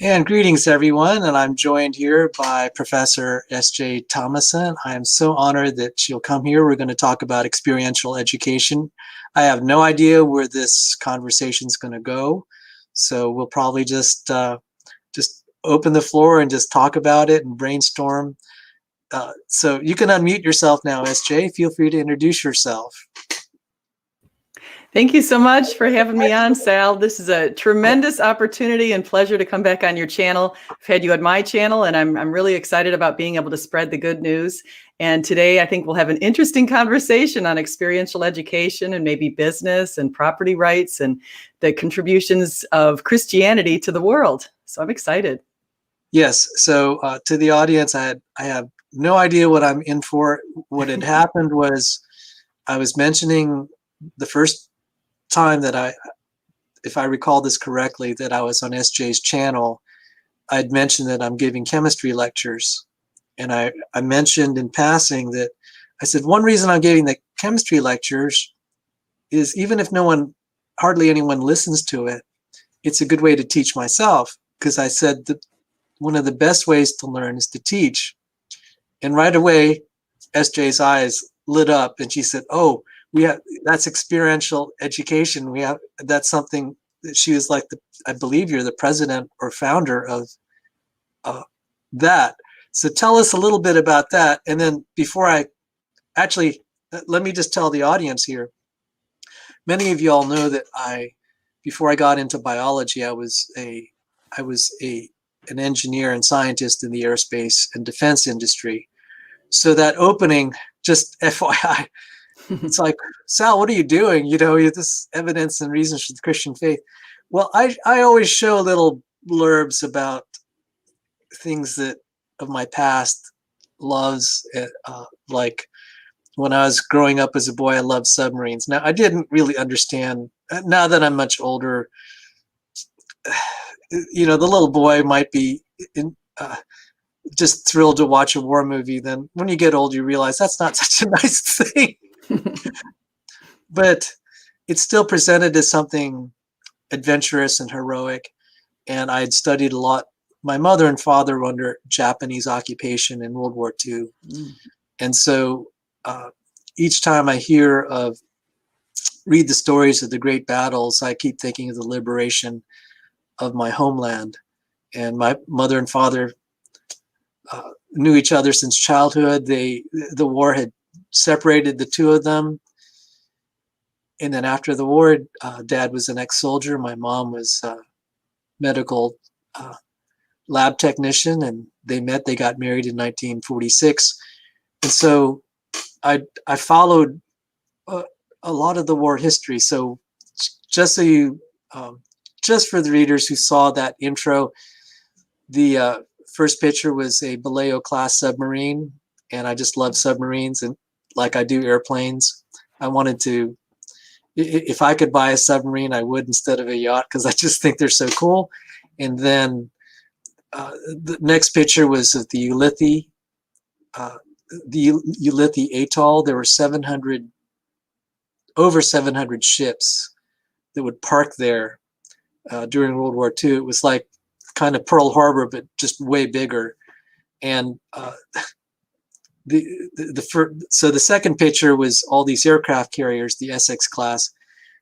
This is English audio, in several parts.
And greetings, everyone. And I'm joined here by Professor S.J. Thomason. I am so honored that she'll come here. We're going to talk about experiential education. I have no idea where this conversation is going to go, so we'll probably just open the floor and just talk about it and brainstorm. So you can unmute yourself now, S.J. Feel free to introduce yourself. Thank you so much for having me on, Sal. This is a tremendous opportunity and pleasure to come back on your channel. I've had you on my channel, and I'm really excited about being able to spread the good news. And today, I think we'll have an interesting conversation on experiential education and maybe business and property rights and the contributions of Christianity to the world. So I'm excited. Yes. So to the audience, I have no idea what I'm in for. What had happened was I was mentioning the first time that if I recall this correctly, that I was on SJ's channel, I'd mentioned that I'm giving chemistry lectures. And I mentioned in passing that I said, one reason I'm giving the chemistry lectures is even if hardly anyone listens to it, it's a good way to teach myself. Because I said that one of the best ways to learn is to teach. And right away, SJ's eyes lit up and she said, oh, that's experiential education. That's something that she was like, I believe you're the president or founder of that. So tell us a little bit about that. And then before let me just tell the audience here. Many of you all know that before I got into biology, I was an engineer and scientist in the aerospace and defense industry. So that opening, just FYI, it's like, Sal, what are you doing? You know, this evidence and reasons for the Christian faith. Well, I always show little blurbs about things of my past loves. Like when I was growing up as a boy, I loved submarines. Now, I didn't really understand. Now that I'm much older, the little boy might be just thrilled to watch a war movie. Then when you get old, you realize that's not such a nice thing. But it's still presented as something adventurous and heroic. And I had studied a lot. My mother and father were under Japanese occupation in World War II. And so each time I read the stories of the great battles, I keep thinking of the liberation of my homeland. And my mother and father knew each other since childhood. The war had separated the two of them. And then after the war, Dad was an ex-soldier. My mom was a medical lab technician, and they got married in 1946. And so I followed a lot of the war history. So just for the readers who saw that intro, the first picture was a Vallejo class submarine, and I just love submarines, and like I do airplanes. I wanted to, if I could buy a submarine, I would instead of a yacht, because I just think they're so cool. And then the next picture was of the Ulithi Atoll. There were over 700 ships that would park there during World War II. It was like kind of Pearl Harbor, but just way bigger. And so the second picture was all these aircraft carriers, the Essex class.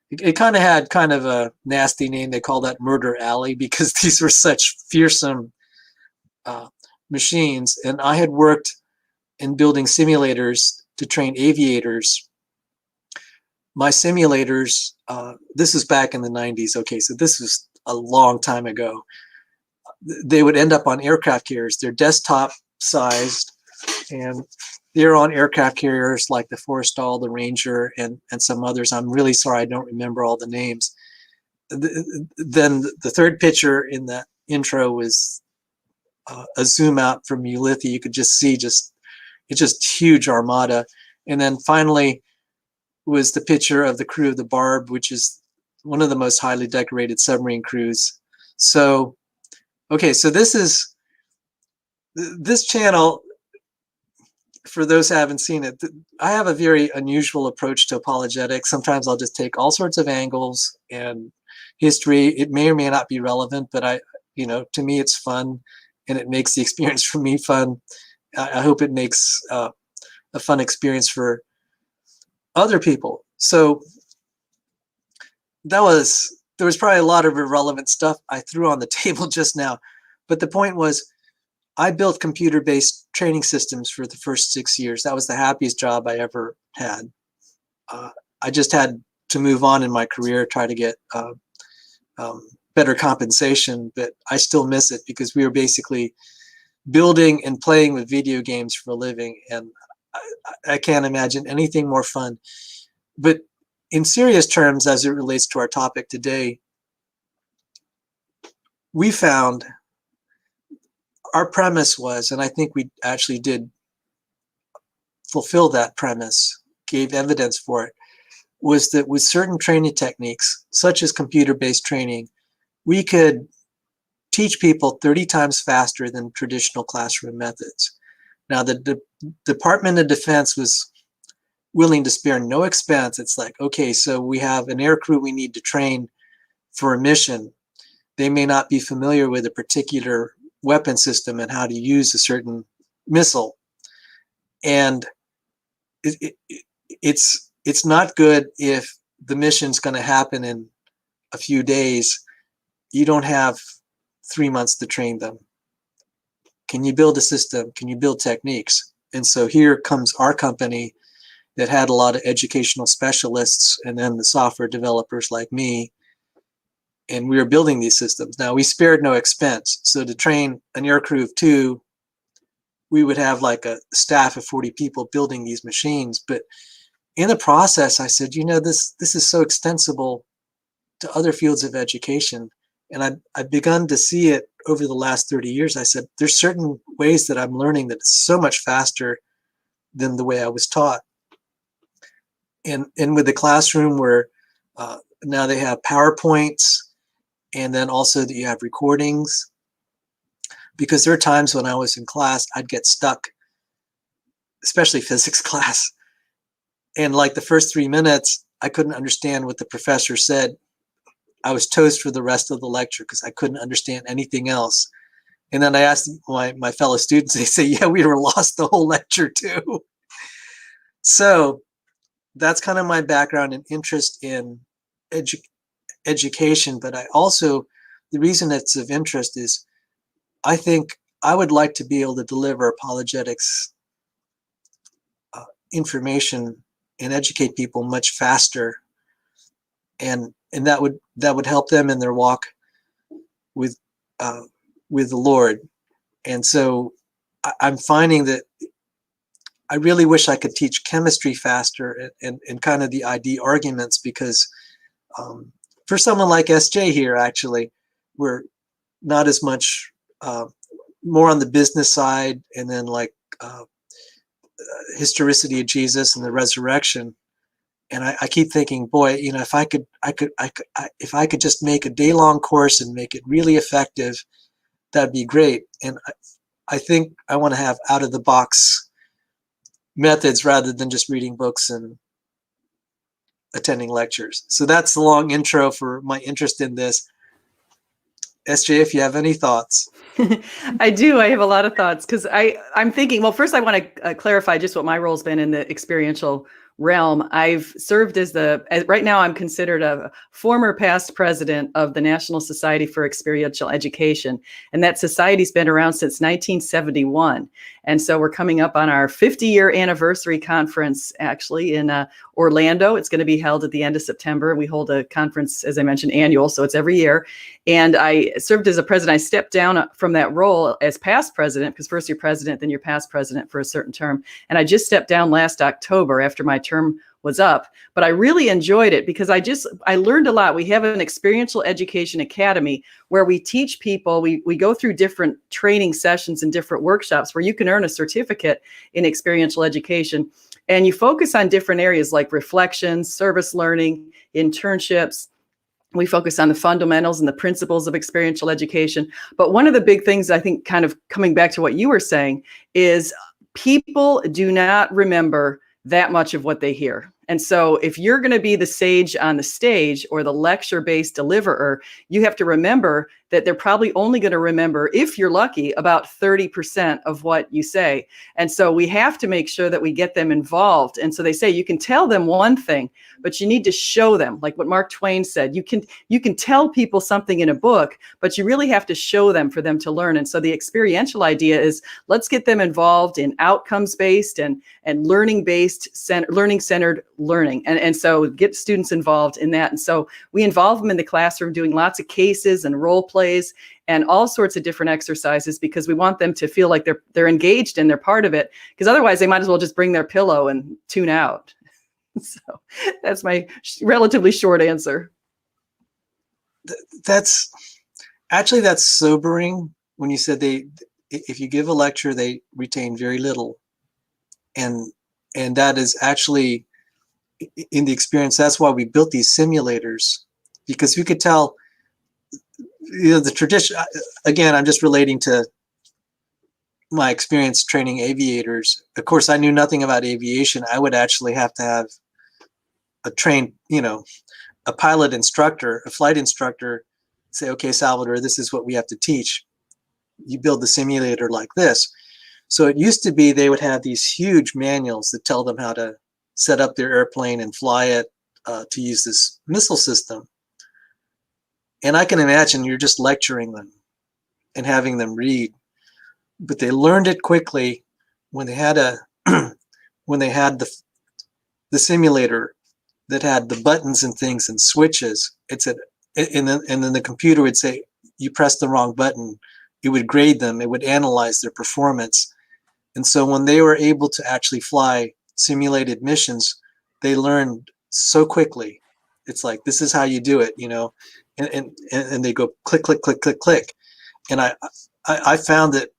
It kind of had kind of a nasty name. They call that Murder Alley, because these were such fearsome machines. And I had worked in building simulators to train aviators. My simulators, this was back in the 90s. Okay, so this was a long time ago. They would end up on aircraft carriers. They're desktop sized, and they're on aircraft carriers like the Forrestal, the Ranger, and some others. I'm really sorry I don't remember all the names. Then the third picture in that intro was a zoom out from Ulithi. You could just see it's just huge armada. And then finally was the picture of the crew of the Barb, which is one of the most highly decorated submarine crews. So, okay, so this channel, for those who haven't seen it, I have a very unusual approach to apologetics. Sometimes I'll just take all sorts of angles and history. It may or may not be relevant, but To me, it's fun, and it makes the experience for me fun. I hope it makes a fun experience for other people. So there was probably a lot of irrelevant stuff I threw on the table just now, but the point was, I built computer-based training systems for the first 6 years. That was the happiest job I ever had. I just had to move on in my career, try to get better compensation, but I still miss it because we were basically building and playing with video games for a living, and I can't imagine anything more fun. But in serious terms, as it relates to our topic today, we found our premise was, and I think we actually did fulfill that premise, gave evidence for it, was that with certain training techniques, such as computer-based training, we could teach people 30 times faster than traditional classroom methods. Now, the Department of Defense was willing to spare no expense. It's like, okay, so we have an air crew we need to train for a mission. They may not be familiar with a particular weapon system and how to use a certain missile. And it's not good if the mission's going to happen in a few days. You don't have 3 months to train them. Can you build a system? Can you build techniques? And so here comes our company that had a lot of educational specialists and then the software developers like me. And we were building these systems. Now, we spared no expense. So to train an air crew of 2, we would have like a staff of 40 people building these machines. But in the process, I said, this is so extensible to other fields of education. And I've begun to see it over the last 30 years. I said, there's certain ways that I'm learning that it's so much faster than the way I was taught. And with the classroom where now they have PowerPoints, and then also that you have recordings, because there are times when I was in class, I'd get stuck, especially physics class. And like the first 3 minutes, I couldn't understand what the professor said. I was toast for the rest of the lecture because I couldn't understand anything else. And then I asked my fellow students, they say, yeah, we were lost the whole lecture too. So that's kind of my background and interest in education. But I also, the reason it's of interest is I think I would like to be able to deliver apologetics information and educate people much faster, and that would help them in their walk with the Lord. And so I'm finding that I really wish I could teach chemistry faster and kind of the ID arguments, because for someone like SJ here, actually, we're not as much, more on the business side, and then like historicity of Jesus and the resurrection. And I keep thinking, boy, if I could just make a day-long course and make it really effective, that'd be great. And I think I want to have out-of-the-box methods rather than just reading books and attending lectures. So that's the long intro for my interest in this. SJ, if you have any thoughts. I do. I have a lot of thoughts, because I'm thinking, well, first I want to clarify just what my role's been in the experiential realm. I've served right now I'm considered a former past president of the National Society for Experiential Education. And that society's been around since 1971. And so we're coming up on our 50-year anniversary conference, actually, in Orlando. It's going to be held at the end of September. We hold a conference, as I mentioned, annual, so it's every year. And I served as a president. I stepped down from that role as past president, because first you're president, then you're past president for a certain term. And I just stepped down last October after my term was up. But I really enjoyed it because I learned a lot. We have an experiential education academy where we teach people, we go through different training sessions and different workshops where you can earn a certificate in experiential education. And you focus on different areas like reflections, service learning, internships. We focus on the fundamentals and the principles of experiential education. But one of the big things, I think, kind of coming back to what you were saying, is people do not remember that much of what they hear. And so if you're going to be the sage on the stage or the lecture-based deliverer, you have to remember that they're probably only going to remember, if you're lucky, about 30% of what you say. And so we have to make sure that we get them involved. And so they say you can tell them one thing, but you need to show them, like what Mark Twain said. You can tell people something in a book, but you really have to show them for them to learn. And so the experiential idea is, let's get them involved in outcomes-based and learning-based, learning-centered learning. And so get students involved in that. And so we involve them in the classroom doing lots of cases and role plays and all sorts of different exercises, because we want them to feel like they're engaged and they're part of it, because otherwise they might as well just bring their pillow and tune out. So that's my relatively short answer. That's sobering when you said if you give a lecture, they retain very little. And that is actually, in the experience, that's why we built these simulators, because we could tell, the tradition, again, I'm just relating to my experience training aviators. Of course, I knew nothing about aviation. I would actually have to have a trained, a pilot instructor, a flight instructor say, okay, Salvador, this is what we have to teach. You build the simulator like this. So it used to be they would have these huge manuals that tell them how to set up their airplane and fly it to use this missile system. And I can imagine you're just lecturing them and having them read, but they learned it quickly when they had when they had the simulator that had the buttons and things and switches. It said, and then the computer would say, you pressed the wrong button. It would grade them. It would analyze their performance. And so when they were able to actually fly simulated missions, they learned so quickly. It's like, this is how you do it, and they go click, click, click, click, click. And I found that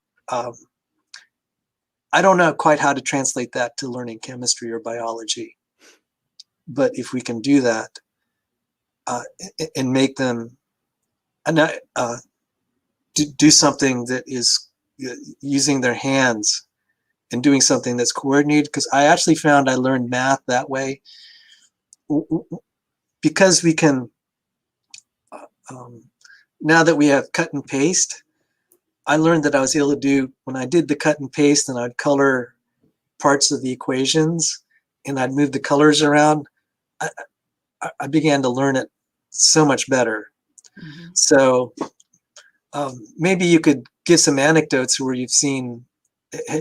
I don't know quite how to translate that to learning chemistry or biology, but if we can do that and make them do something that is using their hands and doing something that's coordinated, because I actually found I learned math that way, because we can, now that we have cut and paste, I learned that I was able to do, when I did the cut and paste and I'd color parts of the equations and I'd move the colors around, I began to learn it so much better. Mm-hmm. So maybe you could give some anecdotes where you've seen,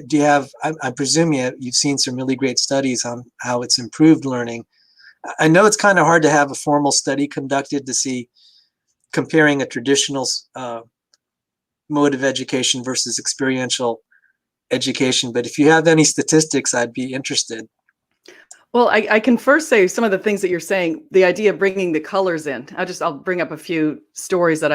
do you have, I presume you've seen some really great studies on how it's improved learning. I know it's kind of hard to have a formal study conducted to see, comparing a traditional mode of education versus experiential education, but if you have any statistics, I'd be interested. Well, I can first say some of the things that you're saying, the idea of bringing the colors in. I'll bring up a few stories that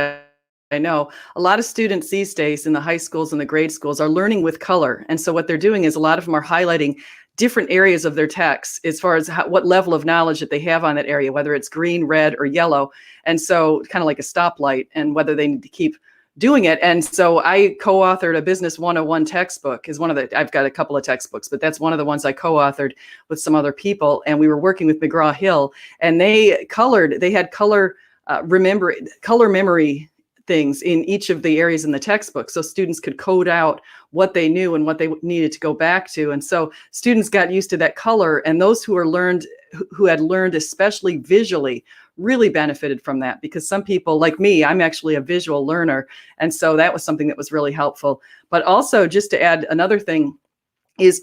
I know. A lot of students these days in the high schools and the grade schools are learning with color. And so what they're doing is a lot of them are highlighting different areas of their text as far as what level of knowledge that they have on that area, whether it's green, red, or yellow. And so kind of like a stoplight, and whether they need to keep doing it. And so I co-authored a Business 101 textbook. I've got a couple of textbooks, but that's one of the ones I co-authored with some other people. And we were working with McGraw-Hill, and they had color memory things in each of the areas in the textbook, so students could code out what they knew and what they needed to go back to. And so students got used to that color, and those who had learned especially visually really benefited from that, because some people, like me, I'm actually a visual learner, and so that was something that was really helpful. But also, just to add another thing, is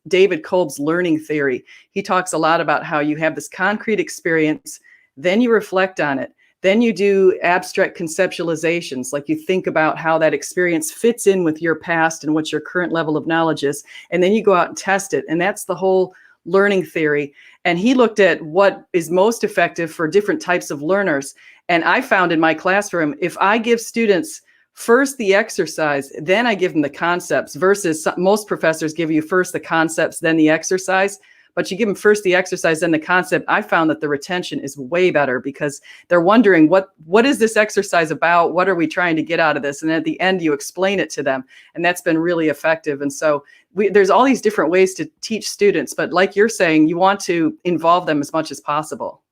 David Kolb's learning theory. He talks a lot about how you have this concrete experience, then you reflect on it, then you do abstract conceptualizations, like you think about how that experience fits in with your past and what your current level of knowledge is, and then you go out and test it. And that's the whole learning theory. And he looked at what is most effective for different types of learners. And I found in my classroom, if I give students first the exercise, then I give them the concepts, versus most professors give you first the concepts, then the exercise. but you give them first the exercise and the concept, I found that the retention is way better because they're wondering what is this exercise about? What are we trying to get out of this? And at the end, you explain it to them. And that's been really effective. And so there's all these different ways to teach students, but like you're saying, you want to involve them as much as possible.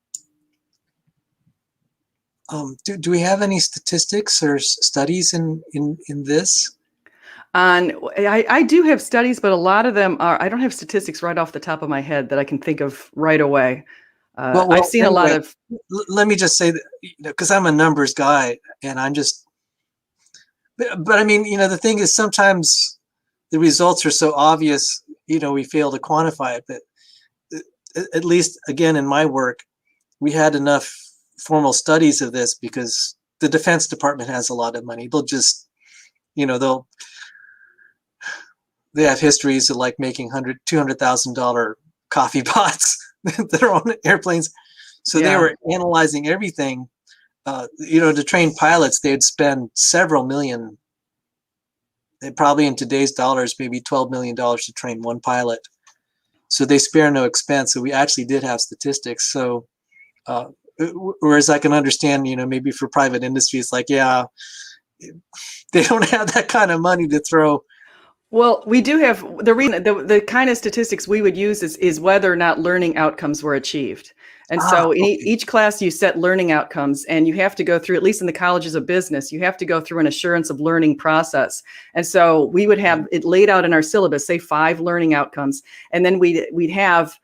Do we have any statistics or studies in this? I do have studies, but a lot of them are, I don't have statistics right off the top of my head that I can think of right away. I've seen anyway, a lot of. Let me just say that, because I'm a numbers guy, and I'm just, but I mean, the thing is, sometimes the results are so obvious, we fail to quantify it. But at least, again, in my work, we had enough formal studies of this because the Defense Department has a lot of money. They'll just, they have histories of like making $200,000 coffee pots that are on airplanes. So they were analyzing everything. To train pilots, they'd spend several million. They'd probably in today's dollars, maybe $12 million to train one pilot. So they spare no expense. So we actually did have statistics. So whereas I can understand, maybe for private industry, it's like, yeah, they don't have that kind of money to throw. Well, we do have the kind of statistics we would use is whether or not learning outcomes were achieved. And so in each class you set learning outcomes, and you have to go through, at least in the colleges of business, you have to go through an assurance of learning process. And so we would have it laid out in our syllabus, say 5 learning outcomes, and then we'd have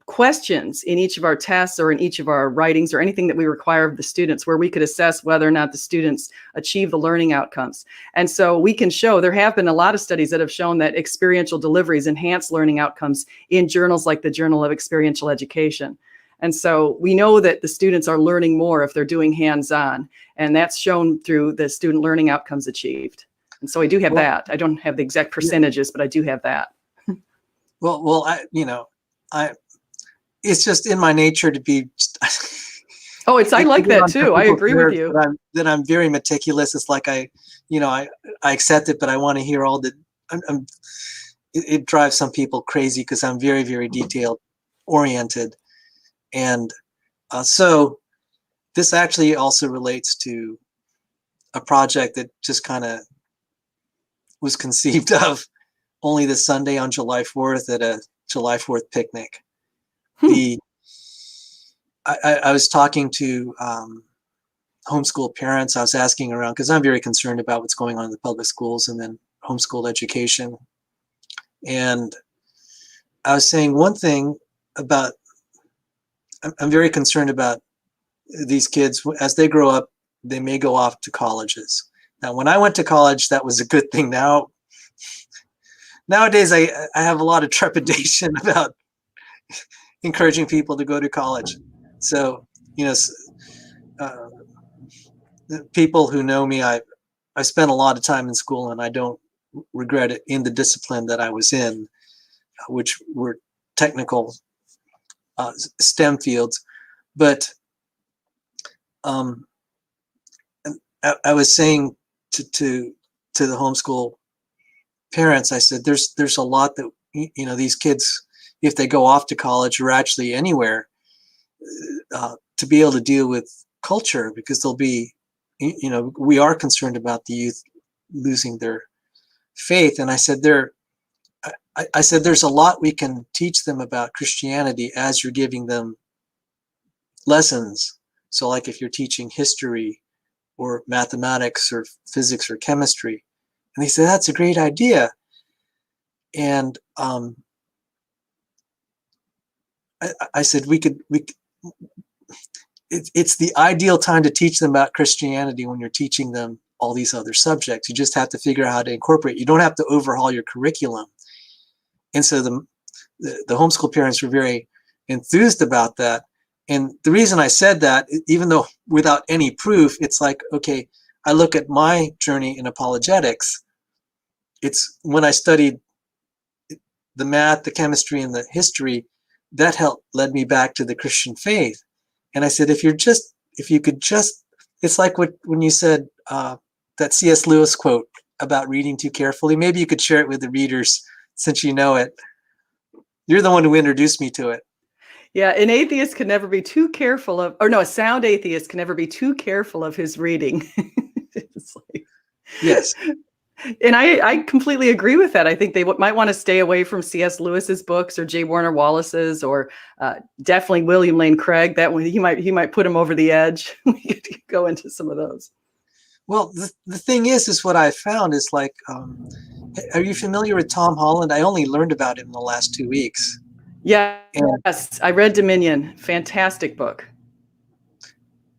questions in each of our tests or in each of our writings or anything that we require of the students where we could assess whether or not the students achieve the learning outcomes. And so we can show, there have been a lot of studies that have shown that experiential deliveries enhance learning outcomes in journals like the Journal of Experiential Education. And so we know that the students are learning more if they're doing hands-on, and that's shown through the student learning outcomes achieved. And so I do have that. I don't have the exact percentages, but I do have that. Well, it's just in my nature to be. I like that too. I agree with you. That I'm very meticulous. It's like I accept it, but I want to hear all the. It drives some people crazy because I'm very, very detailed oriented, and so this actually also relates to a project that just kind of was conceived of only this Sunday on July 4th at a July 4th picnic. I was talking to homeschool parents. I was asking around because I'm very concerned about what's going on in the public schools and then homeschool education. And I was saying one thing about, I'm very concerned about these kids. As they grow up, they may go off to colleges. Now, when I went to college, that was a good thing. Nowadays, I have a lot of trepidation about encouraging people to go to college. So, people who know me, I spent a lot of time in school, and I don't regret it in the discipline that I was in, which were technical STEM fields. But I was saying to the homeschool parents, I said, there's a lot that these kids, if they go off to college or actually anywhere, to be able to deal with culture, because they'll be, we are concerned about the youth losing their faith. And I said, I said, there's a lot we can teach them about Christianity as you're giving them lessons. So like if you're teaching history or mathematics or physics or chemistry. And they said, that's a great idea. And I said, it's the ideal time to teach them about Christianity when you're teaching them all these other subjects. You just have to figure out how to incorporate. You don't have to overhaul your curriculum. And so the homeschool parents were very enthused about that. And the reason I said that, even though without any proof, it's like, okay, I look at my journey in apologetics. It's when I studied the math, the chemistry, and the history, that led me back to the Christian faith. And I said, if you could just, it's like when you said that C.S. Lewis quote about reading too carefully, maybe you could share it with the readers since you know it. You're the one who introduced me to it. Yeah, an atheist can never be too careful of, or no, a sound atheist can never be too careful of his reading. It's like, Yes. and I completely agree with that. I think they might want to stay away from C.S. Lewis's books or J. Warner Wallace's, or definitely William Lane Craig. That one, he might put him over the edge. We could go into some of those. Well, the thing is what I found is like, are you familiar with Tom Holland? I only learned about him in the last 2 weeks. Yes, I read Dominion. Fantastic book.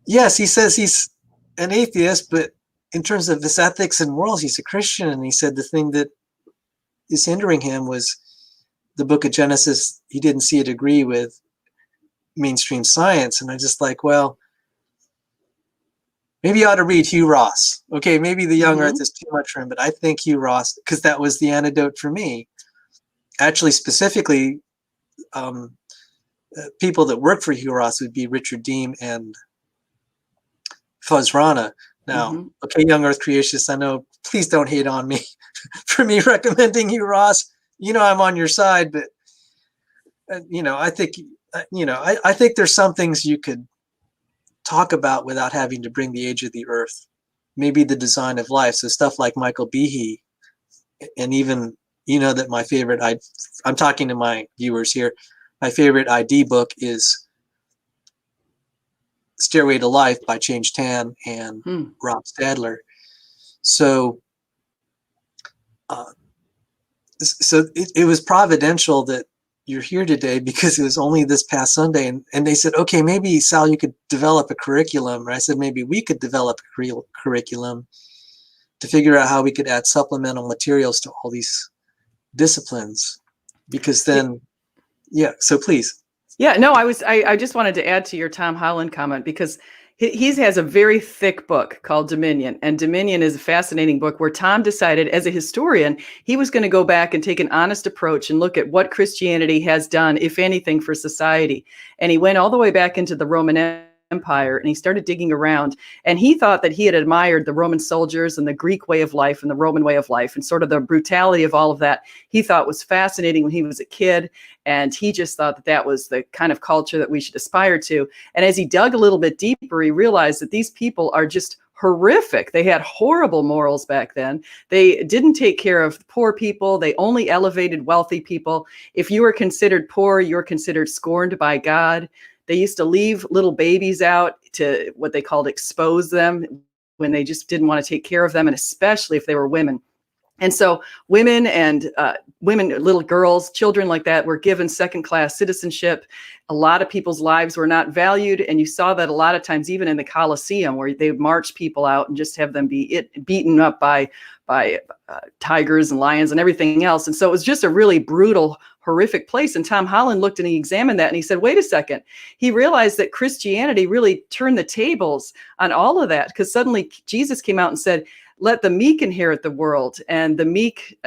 Yes, he says he's an atheist, but in terms of his ethics and morals, he's a Christian. And he said the thing that is hindering him was the book of Genesis. He didn't see it agree with mainstream science. And I just like, well, maybe you ought to read Hugh Ross. Okay, maybe The Young Earth is too much for him, but I think Hugh Ross, because that was the antidote for me. Actually, specifically, people that work for Hugh Ross would be Richard Deem and Fuzz Rana. Now, okay, Young Earth creationists, I know, please don't hate on me for me recommending Hugh Ross. You know, I'm on your side, but I think, I think there's some things you could talk about without having to bring the age of the earth, maybe the design of life. So stuff like Michael Behe, and even, that my favorite, I'm talking to my viewers here, my favorite ID book is Stairway to Life by Change Tan and Rob Stadler. So, it was providential that you're here today, because it was only this past Sunday, and they said, okay, maybe Sal, you could develop a curriculum. Or I said, maybe we could develop a curriculum to figure out how we could add supplemental materials to all these disciplines, because then, so please. Yeah, no, I just wanted to add to your Tom Holland comment, because he has a very thick book called Dominion, and Dominion is a fascinating book where Tom decided, as a historian, he was going to go back and take an honest approach and look at what Christianity has done, if anything, for society. And he went all the way back into the Roman Empire, and he started digging around, and he thought that he had admired the Roman soldiers and the Greek way of life and the Roman way of life and sort of the brutality of all of that. He thought was fascinating when he was a kid, and he just thought that that was the kind of culture that we should aspire to. And as he dug a little bit deeper, he realized that these people are just horrific. They had horrible morals back then. They didn't take care of poor people. They only elevated wealthy people. If you were considered poor, you were considered scorned by God. They used to leave little babies out to what they called expose them when they just didn't want to take care of them, and especially if they were women. And so women and little girls, children like that, were given second-class citizenship. A lot of people's lives were not valued. And you saw that a lot of times, even in the Colosseum, where they would march people out and just have them be beaten up by tigers and lions and everything else. And so it was just a really brutal, horrific place. And Tom Holland looked and he examined that, and he said, wait a second. He realized that Christianity really turned the tables on all of that, because suddenly Jesus came out and said, let the meek inherit the world. And the meek,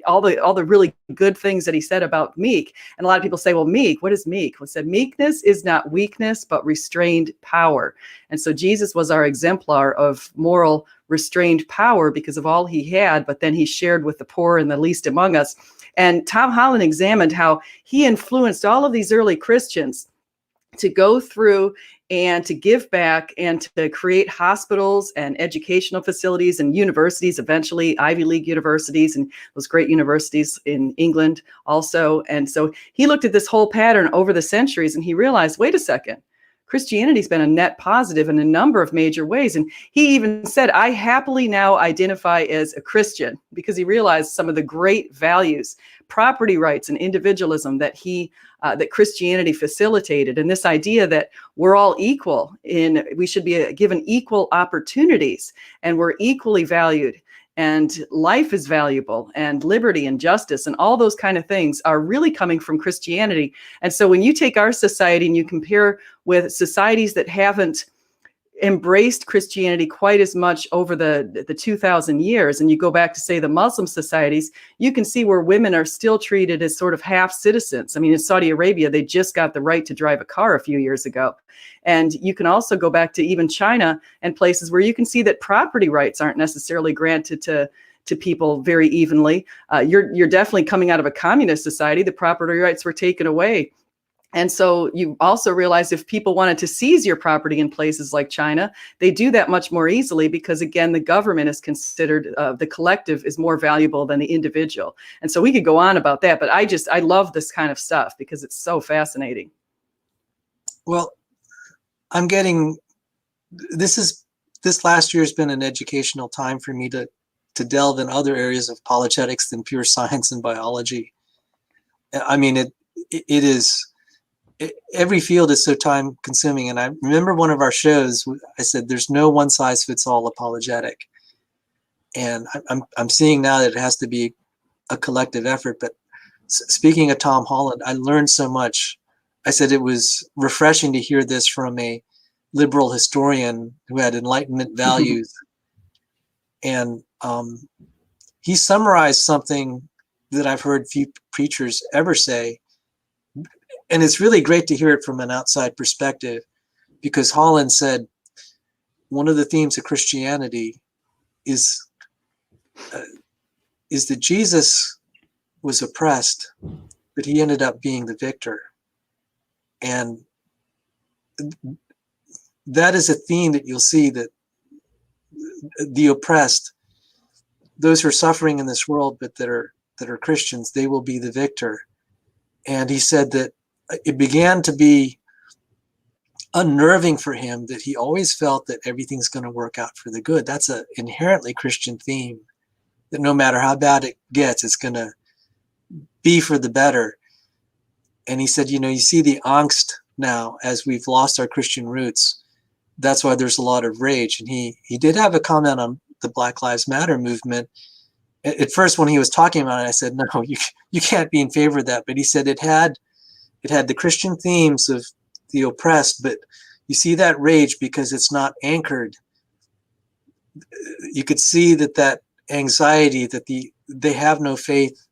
all the really good things that he said about meek. And a lot of people say, well, meek, what is meek? Well, he said, meekness is not weakness, but restrained power. And so Jesus was our exemplar of moral restrained power because of all he had, but then he shared with the poor and the least among us. And Tom Holland examined how he influenced all of these early Christians to go through and to give back and to create hospitals and educational facilities and universities, eventually Ivy League universities and those great universities in England also. And so he looked at this whole pattern over the centuries, and he realized, wait a second, Christianity's been a net positive in a number of major ways. And he even said, I happily now identify as a Christian, because he realized some of the great values, property rights and individualism that that Christianity facilitated. And this idea that we're all equal we should be given equal opportunities, and we're equally valued, and life is valuable, and liberty and justice and all those kind of things are really coming from Christianity. And so when you take our society and you compare with societies that haven't embraced Christianity quite as much over the 2,000 years, and you go back to, say, the Muslim societies, you can see where women are still treated as sort of half citizens. I mean, in Saudi Arabia, they just got the right to drive a car a few years ago. And you can also go back to even China and places where you can see that property rights aren't necessarily granted to to people very evenly. You're definitely coming out of a communist society. The property rights were taken away. And so you also realize if people wanted to seize your property in places like China, they do that much more easily because, again, the government is considered, the collective is more valuable than the individual. And so we could go on about that, but I love this kind of stuff because it's so fascinating. Well, I'm getting, this last year has been an educational time for me to delve in other areas of apologetics than pure science and biology. I mean, it is, every field is so time consuming. And I remember one of our shows, I said, there's no one size fits all apologetic. And I'm seeing now that it has to be a collective effort. But speaking of Tom Holland, I learned so much. I said it was refreshing to hear this from a liberal historian who had Enlightenment values. And he summarized something that I've heard few preachers ever say. And it's really great to hear it from an outside perspective, because Holland said one of the themes of Christianity is that Jesus was oppressed, but he ended up being the victor. And that is a theme that you'll see, that the oppressed, those who are suffering in this world, but that are Christians, they will be the victor. And he said that it began to be unnerving for him that he always felt that everything's going to work out for the good. That's an inherently Christian theme, that no matter how bad it gets, it's going to be for the better. And he said, you see the angst now as we've lost our Christian roots. That's why there's a lot of rage. And he did have a comment on the Black Lives Matter movement. At first, when he was talking about it, I said, no, you can't be in favor of that. But he said it had the Christian themes of the oppressed, but you see that rage because it's not anchored. You could see that anxiety, that they have no faith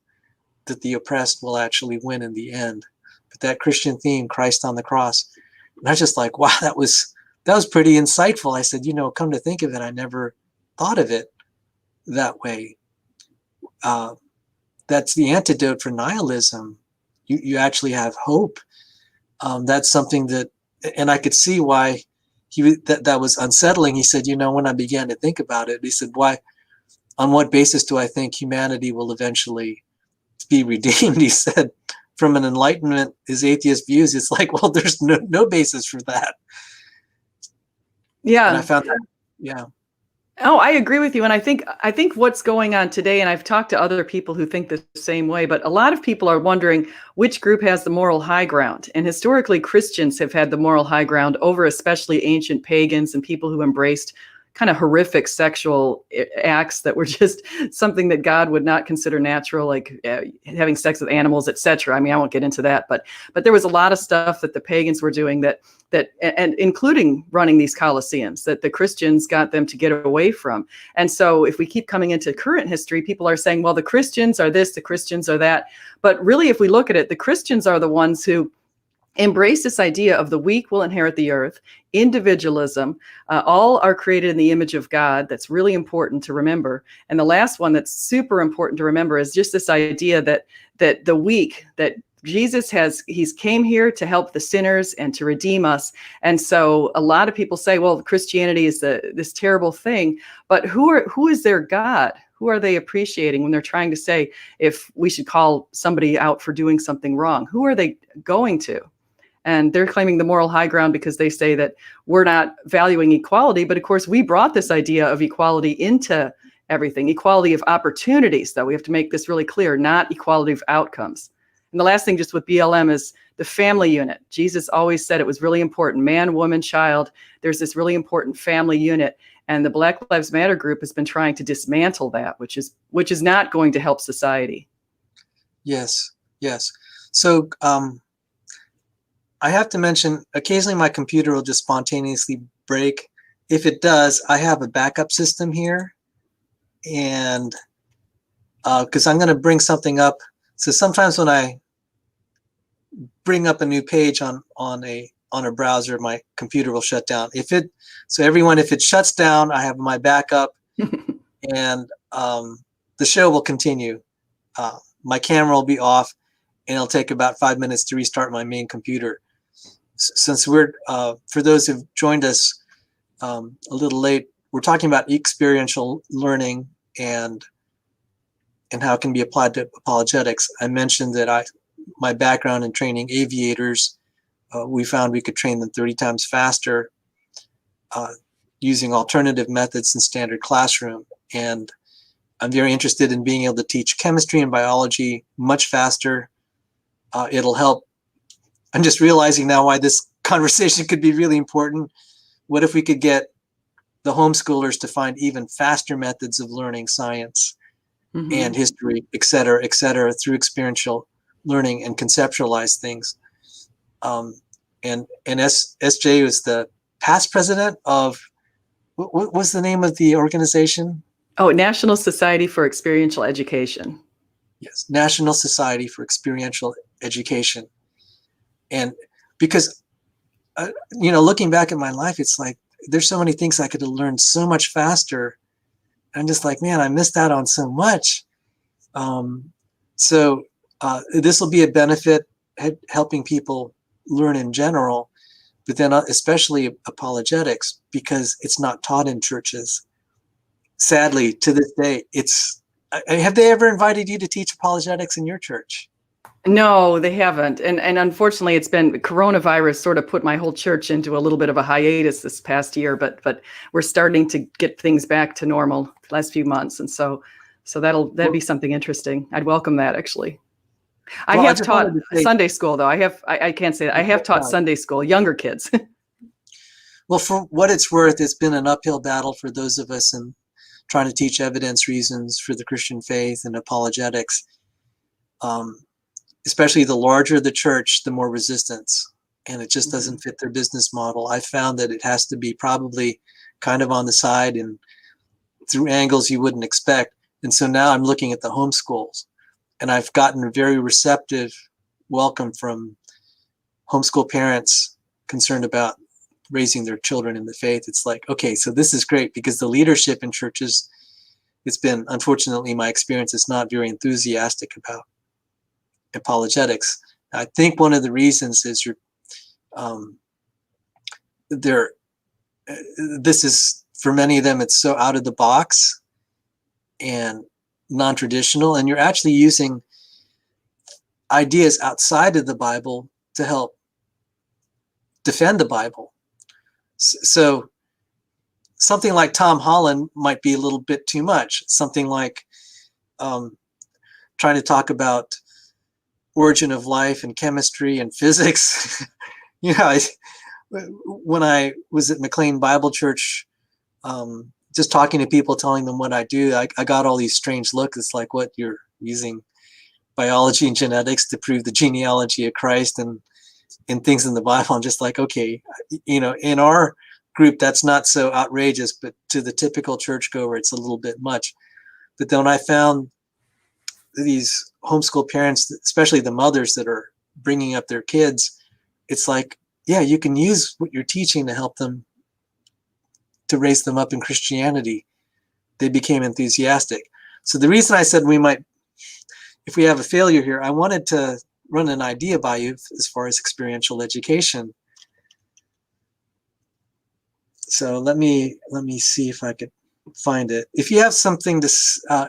that the oppressed will actually win in the end. But that Christian theme, Christ on the cross, and I was just like, wow, that was pretty insightful. I said, come to think of it, I never thought of it that way. That's the antidote for nihilism. You actually have hope. That's something that, and I could see why that was unsettling. He said, when I began to think about it, he said, why, on what basis do I think humanity will eventually be redeemed? He said, from an Enlightenment, his atheist views, it's like, well, there's no basis for that. Yeah. And I found that, yeah. Oh, I agree with you. And I think what's going on today, and I've talked to other people who think the same way, but a lot of people are wondering which group has the moral high ground. And historically, Christians have had the moral high ground over especially ancient pagans and people who embraced kind of horrific sexual acts that were just something that God would not consider natural, like having sex with animals, etc. I mean, I won't get into that, but there was a lot of stuff that the pagans were doing that and including running these coliseums that the Christians got them to get away from. And so if we keep coming into current history, people are saying, well, the Christians are this, the Christians are that. But really, if we look at it, the Christians are the ones who embrace this idea of the weak will inherit the earth, individualism, all are created in the image of God. That's really important to remember. And the last one that's super important to remember is just this idea that the weak, that Jesus he's came here to help the sinners and to redeem us. And so a lot of people say, well, Christianity is this terrible thing, but who is their God? Who are they appreciating when they're trying to say if we should call somebody out for doing something wrong? Who are they going to? And they're claiming the moral high ground because they say that we're not valuing equality. But of course, we brought this idea of equality into everything, equality of opportunities, though. We have to make this really clear, not equality of outcomes. And the last thing just with BLM is the family unit. Jesus always said it was really important. Man, woman, child. There's this really important family unit. And the Black Lives Matter group has been trying to dismantle that, which is not going to help society. Yes. So I have to mention, occasionally my computer will just spontaneously break. If it does, I have a backup system here. And because I'm going to bring something up. So sometimes when I bring up a new page on a browser, my computer will shut down. If it shuts down, I have my backup. And the show will continue. My camera will be off, and it'll take about 5 minutes to restart my main computer. Since we're, for those who've joined us a little late, we're talking about experiential learning and how it can be applied to apologetics. I mentioned that my background in training aviators, we found we could train them 30 times faster using alternative methods in standard classroom. And I'm very interested in being able to teach chemistry and biology much faster. It'll help. I'm just realizing now why this conversation could be really important. What if we could get the homeschoolers to find even faster methods of learning science and history, et cetera, through experiential learning and conceptualize things. And SJ was the past president of, what was the name of the organization? Oh, National Society for Experiential Education. Yes, National Society for Experiential Education. And because, looking back at my life, it's like, there's so many things I could have learned so much faster. I'm just like, man, I missed out on so much. So this will be a benefit, helping people learn in general, but then especially apologetics, because it's not taught in churches. Sadly, to this day, have they ever invited you to teach apologetics in your church? No, they haven't. And unfortunately, it's been coronavirus sort of put my whole church into a little bit of a hiatus this past year, but we're starting to get things back to normal the last few months. And so that'd be something interesting. I'd welcome that, actually. I have taught Sunday school, though. I can't say that. I have taught Sunday school, younger kids. Well, for what it's worth, it's been an uphill battle for those of us in trying to teach evidence reasons for the Christian faith and apologetics. Especially the larger the church, the more resistance, and it just doesn't fit their business model. I found that it has to be probably kind of on the side and through angles you wouldn't expect. And so now I'm looking at the homeschools, and I've gotten a very receptive welcome from homeschool parents concerned about raising their children in the faith. It's like, okay, so this is great, because the leadership in churches, it's been, unfortunately, my experience is not very enthusiastic about apologetics. I think one of the reasons is this is, for many of them, it's so out of the box and non-traditional, and you're actually using ideas outside of the Bible to help defend the Bible. So something like Tom Holland might be a little bit too much. Something like trying to talk about origin of life and chemistry and physics. When I was at McLean Bible Church, just talking to people, telling them what I do, I got all these strange looks. It's like, what, you're using biology and genetics to prove the genealogy of Christ and things in the Bible. I'm just like, okay, in our group, that's not so outrageous, but to the typical churchgoer, it's a little bit much. But then I found these homeschool parents, especially the mothers that are bringing up their kids, it's like, yeah, you can use what you're teaching to help them, to raise them up in Christianity. They became enthusiastic. So the reason I said we might, if we have a failure here, I wanted to run an idea by you as far as experiential education. So let me see if I could find it. If you have something to,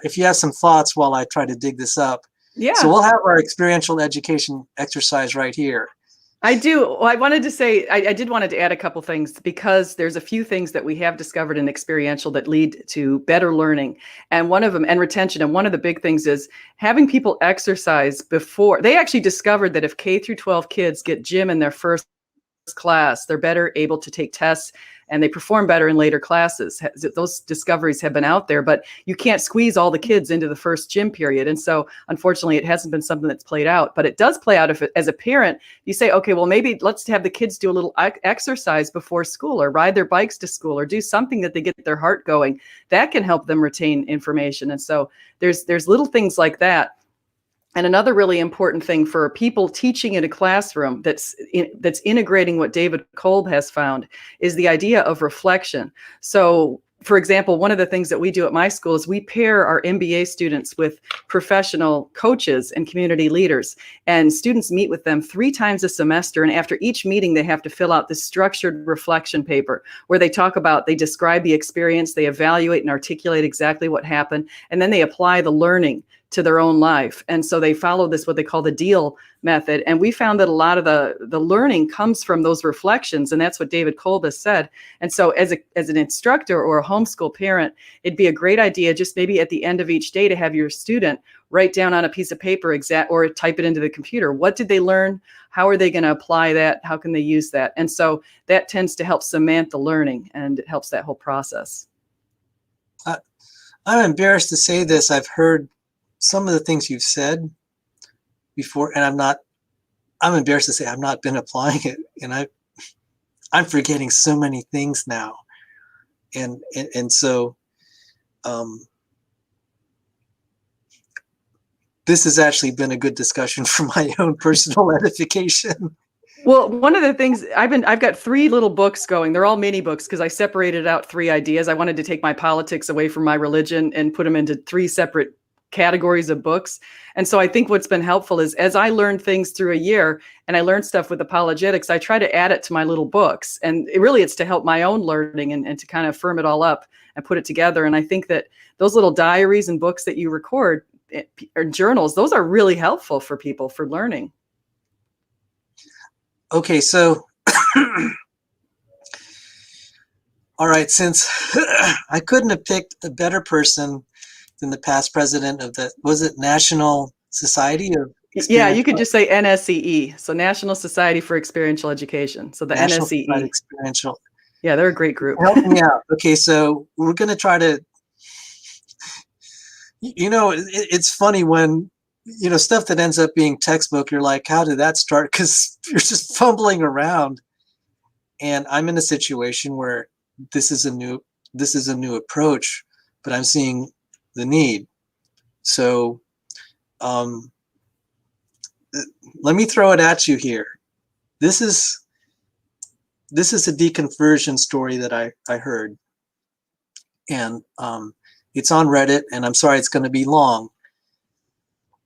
if you have some thoughts while I try to dig this up. Yeah. So we'll have our experiential education exercise right here. I do. Well, I wanted to say, I did wanted to add a couple things, because there's a few things that we have discovered in experiential that lead to better learning, and one of them, and retention. And one of the big things is having people exercise before. They actually discovered that if K through 12 kids get gym in their first class, they're better able to take tests, and they perform better in later classes. Those discoveries have been out there, but you can't squeeze all the kids into the first gym period. And so unfortunately, it hasn't been something that's played out, but it does play out if, as a parent, you say, okay, well, maybe let's have the kids do a little exercise before school, or ride their bikes to school, or do something that they get their heart going. That can help them retain information. And so there's little things like that. And another really important thing for people teaching in a classroom that's integrating what David Kolb has found is the idea of reflection. So for example, one of the things that we do at my school is we pair our MBA students with professional coaches and community leaders. And students meet with them 3 times a semester. And after each meeting, they have to fill out this structured reflection paper where they describe the experience, they evaluate and articulate exactly what happened, and then they apply the learning to their own life. And so they follow this, what they call the deal method. And we found that a lot of the learning comes from those reflections. And that's what David Kolb has said. And so as an instructor or a homeschool parent, it'd be a great idea just maybe at the end of each day to have your student write down on a piece of paper or type it into the computer. What did they learn? How are they going to apply that? How can they use that? And so that tends to help cement the learning, and it helps that whole process. I'm embarrassed to say this. I've heard some of the things you've said before, and I'm embarrassed to say I've not been applying it, and I'm forgetting so many things now. And so this has actually been a good discussion for my own personal edification. Well, one of the things I've got 3 little books going. They're all mini books because I separated out 3 ideas. I wanted to take my politics away from my religion and put them into 3 separate categories of books. And so I think what's been helpful is as I learned things through a year and I learned stuff with apologetics, I try to add it to my little books. And it's to help my own learning and to kind of firm it all up and put it together. And I think that those little diaries and books that you record or journals, those are really helpful for people for learning. Okay, so all right, since I couldn't have picked a better person than the past president of was it National Society of Yeah, you could just say NSEE, so National Society for Experiential Education. So the National NSEE. Society Experiential. Yeah, they're a great group. Help me out. Okay, so we're going to try to, it's funny when, stuff that ends up being textbook, you're like, how did that start? Because you're just fumbling around. And I'm in a situation where this is a new approach, but I'm seeing the need. So let me throw it at you here. This is a deconversion story that I heard, and it's on Reddit, and I'm sorry it's going to be long,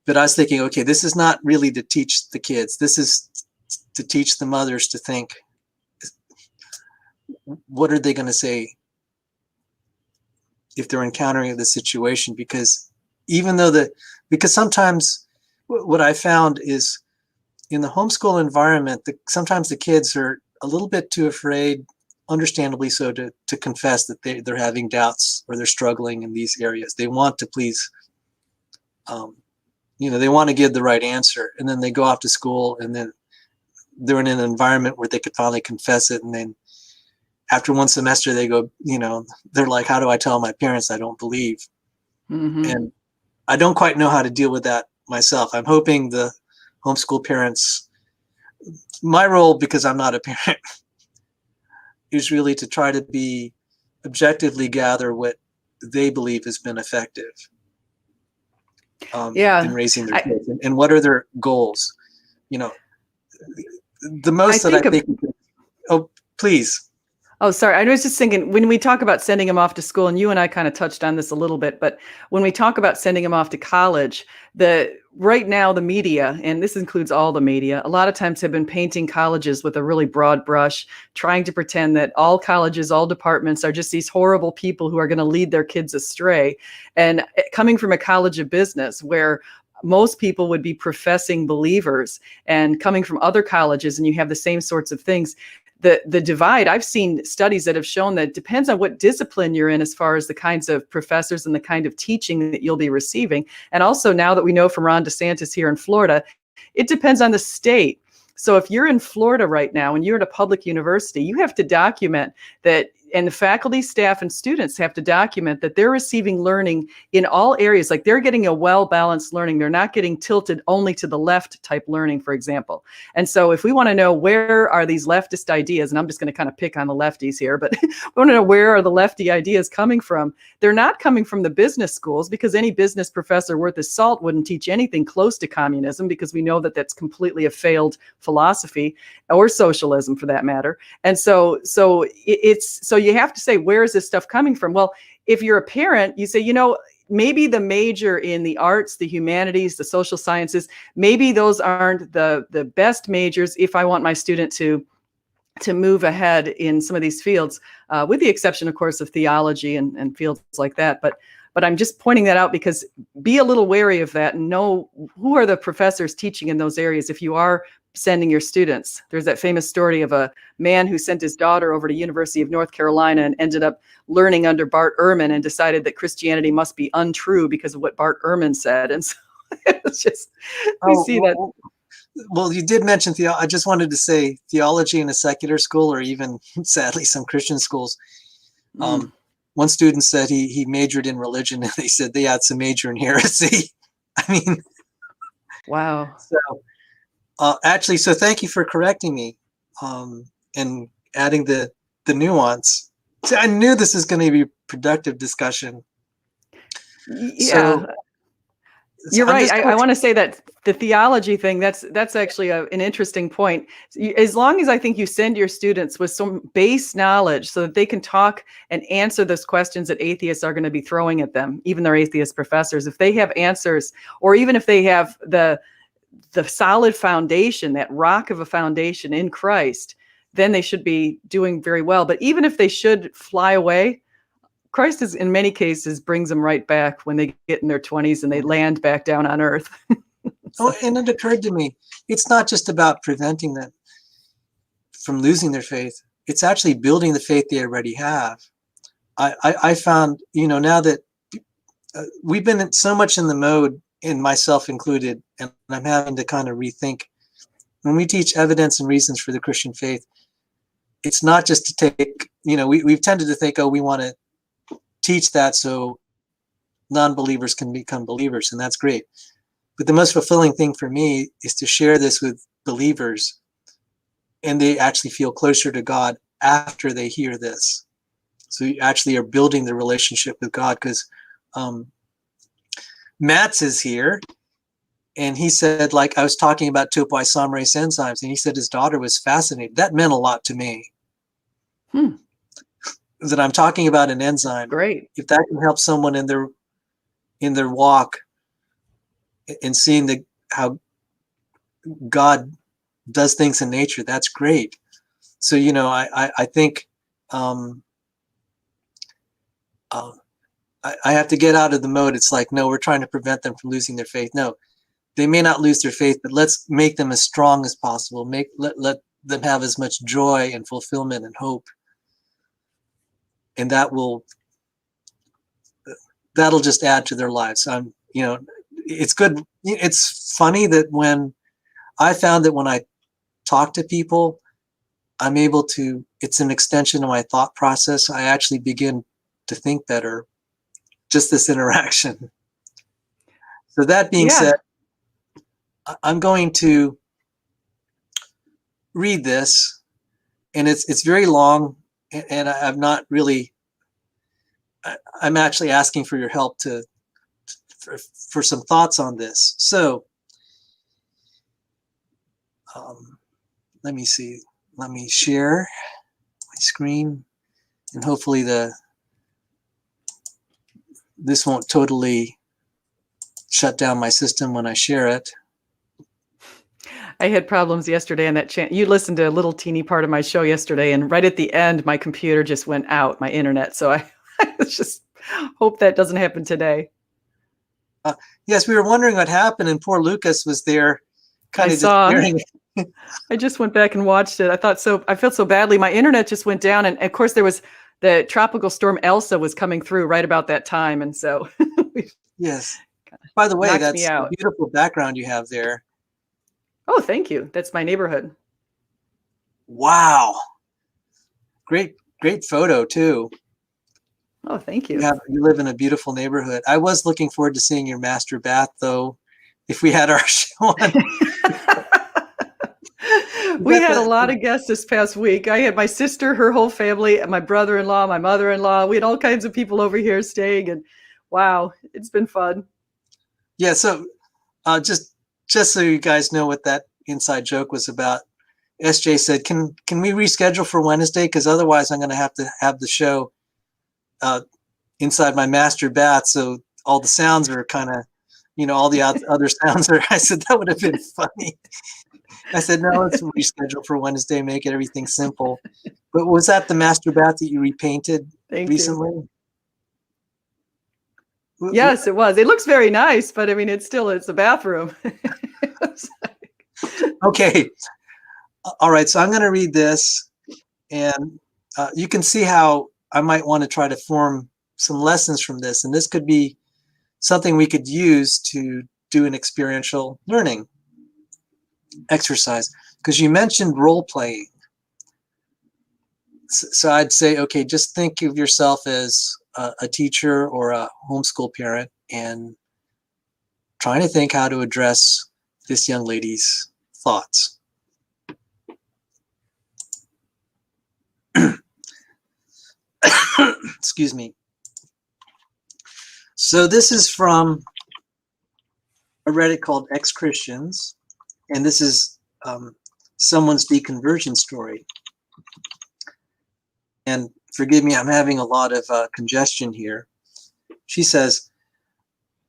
but I was thinking, okay, this is not really to teach the kids. This is to teach the mothers to think, what are they going to say if they're encountering this situation? Because because sometimes what I found is in the homeschool environment, sometimes the kids are a little bit too afraid, understandably so, to confess that they're having doubts or they're struggling in these areas. They want to please, they want to give the right answer, and then they go off to school, and then they're in an environment where they could finally confess it, and then after one semester they go, they're like, how do I tell my parents I don't believe? Mm-hmm. And I don't quite know how to deal with that myself. I'm hoping the homeschool parents, my role, because I'm not a parent, is really to try to objectively gather what they believe has been effective in raising their kids, and what are their goals. The most I think. Oh, please. Oh, sorry. I was just thinking, when we talk about sending them off to school, and you and I kind of touched on this a little bit, but when we talk about sending them off to college, right now the media, and this includes all the media, a lot of times have been painting colleges with a really broad brush, trying to pretend that all colleges, all departments are just these horrible people who are going to lead their kids astray. And coming from a college of business where most people would be professing believers, and coming from other colleges, and you have the same sorts of things, the divide, I've seen studies that have shown that it depends on what discipline you're in as far as the kinds of professors and the kind of teaching that you'll be receiving. And also, now that we know from Ron DeSantis here in Florida, it depends on the state. So if you're in Florida right now and you're at a public university, you have to document that, and the faculty, staff, and students have to document that they're receiving learning in all areas. Like, they're getting a well-balanced learning. They're not getting tilted only to the left type learning, for example. And so if we want to know where are these leftist ideas, and I'm just going to kind of pick on the lefties here, but we want to know where are the lefty ideas coming from. They're not coming from the business schools, because any business professor worth his salt wouldn't teach anything close to communism, because we know that that's completely a failed philosophy, or socialism for that matter. And so you have to say, where is this stuff coming from? Well, if you're a parent, you say, maybe the major in the arts, the humanities, the social sciences, maybe those aren't the best majors if I want my student to move ahead in some of these fields, with the exception, of course, of theology and fields like that. But I'm just pointing that out because be a little wary of that and know who are the professors teaching in those areas if you are sending your students. There's that famous story of a man who sent his daughter over to University of North Carolina and ended up learning under Bart Ehrman and decided that Christianity must be untrue because of what Bart Ehrman said. And so it's just, we see that. Well, you did mention I just wanted to say theology in a secular school, or even sadly some Christian schools. One student said he majored in religion, and they said they had some major in heresy. I mean, wow. So actually, so thank you for correcting me and adding the nuance. See, I knew this was going to be a productive discussion. Yeah. You're right. I want to say that the theology thing, that's actually an interesting point. As long as I think you send your students with some base knowledge so that they can talk and answer those questions that atheists are going to be throwing at them, even their atheist professors, if they have answers, or even if they have the solid foundation, that rock of a foundation in Christ, then they should be doing very well. But even if they should fly away, Christ is, in many cases, brings them right back when they get in their 20s and they land back down on earth. Oh, and it occurred to me, it's not just about preventing them from losing their faith. It's actually building the faith they already have. I found, now that we've been so much in the mode, and myself included, and I'm having to kind of rethink. When we teach evidence and reasons for the Christian faith, it's not just to take, we've tended to think, we want to teach that so non-believers can become believers, and that's great. But the most fulfilling thing for me is to share this with believers, and they actually feel closer to God after they hear this. So you actually are building the relationship with God, because Matt's is here, and he said, like, I was talking about topoisomerase enzymes, and he said his daughter was fascinated. That meant a lot to me. That I'm talking about an enzyme. Great. If that can help someone in their walk and seeing how God does things in nature, that's great. So I think I have to get out of the mode. It's like, no, we're trying to prevent them from losing their faith. No, they may not lose their faith, but let's make them as strong as possible. Let them have as much joy and fulfillment and hope. And that'll just add to their lives. It's good. It's funny that when I found that when I talk to people, I'm able to, it's an extension of my thought process. I actually begin to think better, just this interaction. So that being said, I'm going to read this, and it's very long, and I'm not really, I'm actually asking for your help for some thoughts on this. So let me see. Let me share my screen, and hopefully this won't totally shut down my system when I share it. I had problems yesterday on that channel. You listened to a little teeny part of my show yesterday, and right at the end, my computer just went out, my internet. So I just hope that doesn't happen today. Yes, we were wondering what happened, and poor Lucas was there kind of disappearing. I just went back and watched it. I felt so badly. My internet just went down, and of course there was the tropical storm Elsa was coming through right about that time, and so yes. By the way, that's a beautiful background you have there. Oh, thank you. That's my neighborhood. Wow. Great photo too. Oh, thank you. You live in a beautiful neighborhood. I was looking forward to seeing your master bath, though, if we had our show on. We had a lot of guests this past week. I had my sister, her whole family, and my brother-in-law, my mother-in-law. We had all kinds of people over here staying, and wow, it's been fun. Yeah, so just so you guys know what that inside joke was about, SJ said, can we reschedule for Wednesday? Because otherwise I'm going to have the show inside my master bath. So all the sounds are kind of, all the other sounds are, I said, that would have been funny. I said, no, let's reschedule for Wednesday, make it everything simple. But was that the master bath that you repainted recently? Yes, it was. It looks very nice, but I mean, it's a bathroom. Okay. All right. So I'm going to read this, and you can see how I might want to try to form some lessons from this. And this could be something we could use to do an experiential learning exercise, because you mentioned role playing. So I'd say, okay, just think of yourself as a teacher or a homeschool parent and trying to think how to address this young lady's thoughts. Excuse me. So this is from a Reddit called Ex-Christians, and this is someone's deconversion story. And forgive me, I'm having a lot of congestion here. She says,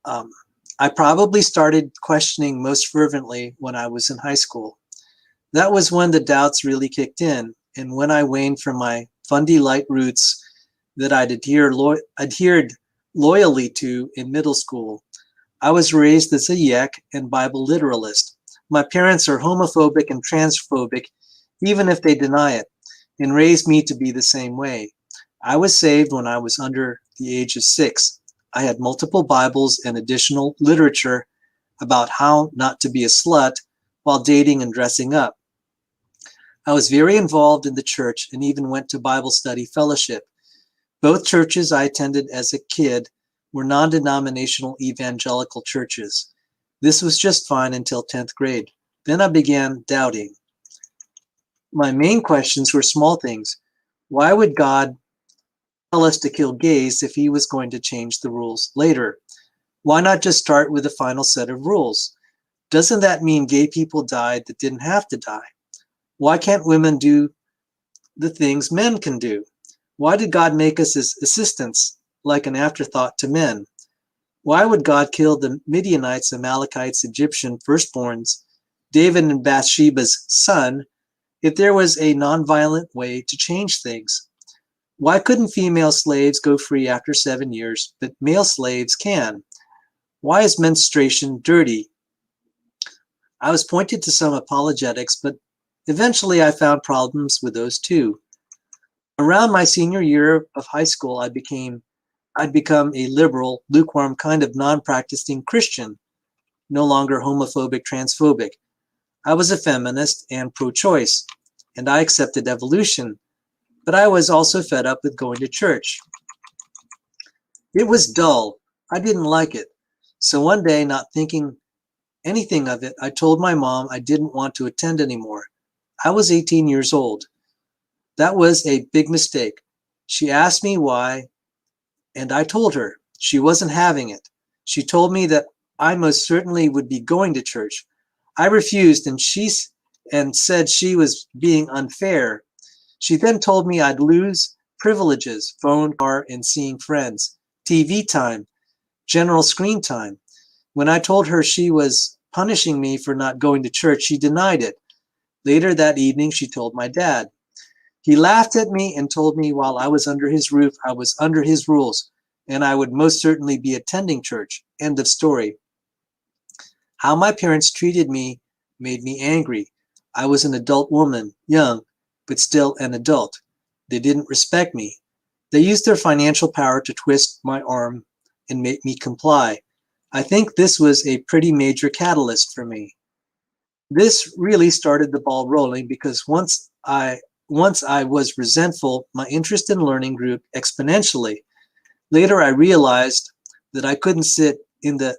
I probably started questioning most fervently when I was in high school. That was when the doubts really kicked in, and when I waned from my Fundy light roots that I'd adhered loyally to in middle school. I was raised as a YEK and Bible literalist. My parents are homophobic and transphobic, even if they deny it, and raised me to be the same way. I was saved when I was under the age of 6. I had multiple Bibles and additional literature about how not to be a slut while dating and dressing up. I was very involved in the church and even went to Bible study fellowship. Both churches I attended as a kid were non-denominational evangelical churches. This was just fine until 10th grade. Then I began doubting. My main questions were small things. Why would God tell us to kill gays if he was going to change the rules later? Why not just start with the final set of rules? Doesn't that mean gay people died that didn't have to die? Why can't women do the things men can do? Why did God make us as assistants, like an afterthought to men? Why would God kill the Midianites, Amalekites, Egyptian firstborns, David and Bathsheba's son, if there was a nonviolent way to change things? Why couldn't female slaves go free after 7 years, but male slaves can? Why is menstruation dirty? I was pointed to some apologetics, but eventually I found problems with those too. Around my senior year of high school, I'd become a liberal, lukewarm kind of non-practicing Christian, no longer homophobic, transphobic. I was a feminist and pro-choice, and I accepted evolution, but I was also fed up with going to church. It was dull. I didn't like it. So one day, not thinking anything of it, I told my mom I didn't want to attend anymore. I was 18 years old. That was a big mistake. She asked me why, and I told her. She wasn't having it. She told me that I most certainly would be going to church. I refused, and said she was being unfair. She then told me I'd lose privileges, phone, car, and seeing friends, TV time, general screen time. When I told her she was punishing me for not going to church, she denied it. Later that evening, she told my dad. He laughed at me and told me while I was under his roof, I was under his rules, and I would most certainly be attending church. End of story. How my parents treated me made me angry. I was an adult woman, young, but still an adult. They didn't respect me. They used their financial power to twist my arm and make me comply. I think this was a pretty major catalyst for me. This really started the ball rolling because once I was resentful, my interest in learning grew exponentially. Later, I realized that I couldn't sit in the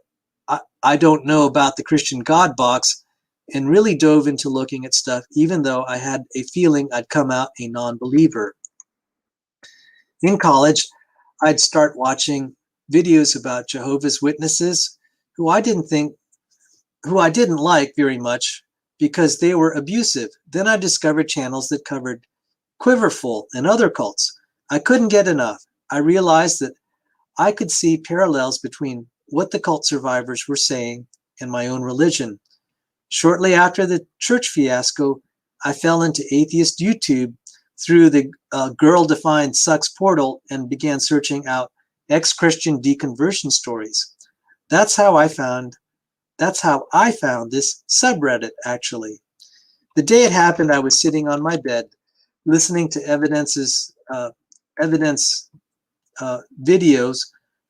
I don't know about the Christian God box and really dove into looking at stuff, even though I had a feeling I'd come out a non-believer. In college, I'd start watching videos about Jehovah's Witnesses, who I didn't like very much because they were abusive. Then I discovered channels that covered Quiverful and other cults. I couldn't get enough. I realized that I could see parallels between what the cult survivors were saying and my own religion. Shortly after the church fiasco, I fell into atheist YouTube through the Girl Defined Sucks portal and began searching out ex-Christian deconversion stories. That's how I found this subreddit, actually. The day it happened, I was sitting on my bed, listening to evidence videos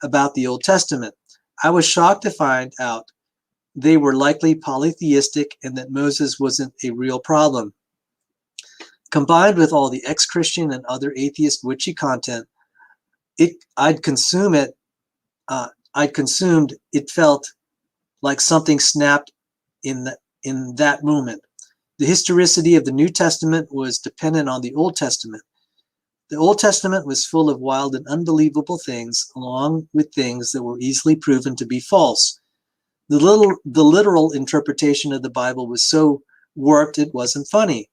about the Old Testament. I was shocked to find out they were likely polytheistic and that Moses wasn't a real problem. Combined with all the ex-Christian and other atheist witchy content, I'd consumed. It felt like something snapped in that moment. The historicity of the New Testament was dependent on the Old Testament. The Old Testament was full of wild and unbelievable things, along with things that were easily proven to be false. The literal interpretation of the Bible was so warped it wasn't funny.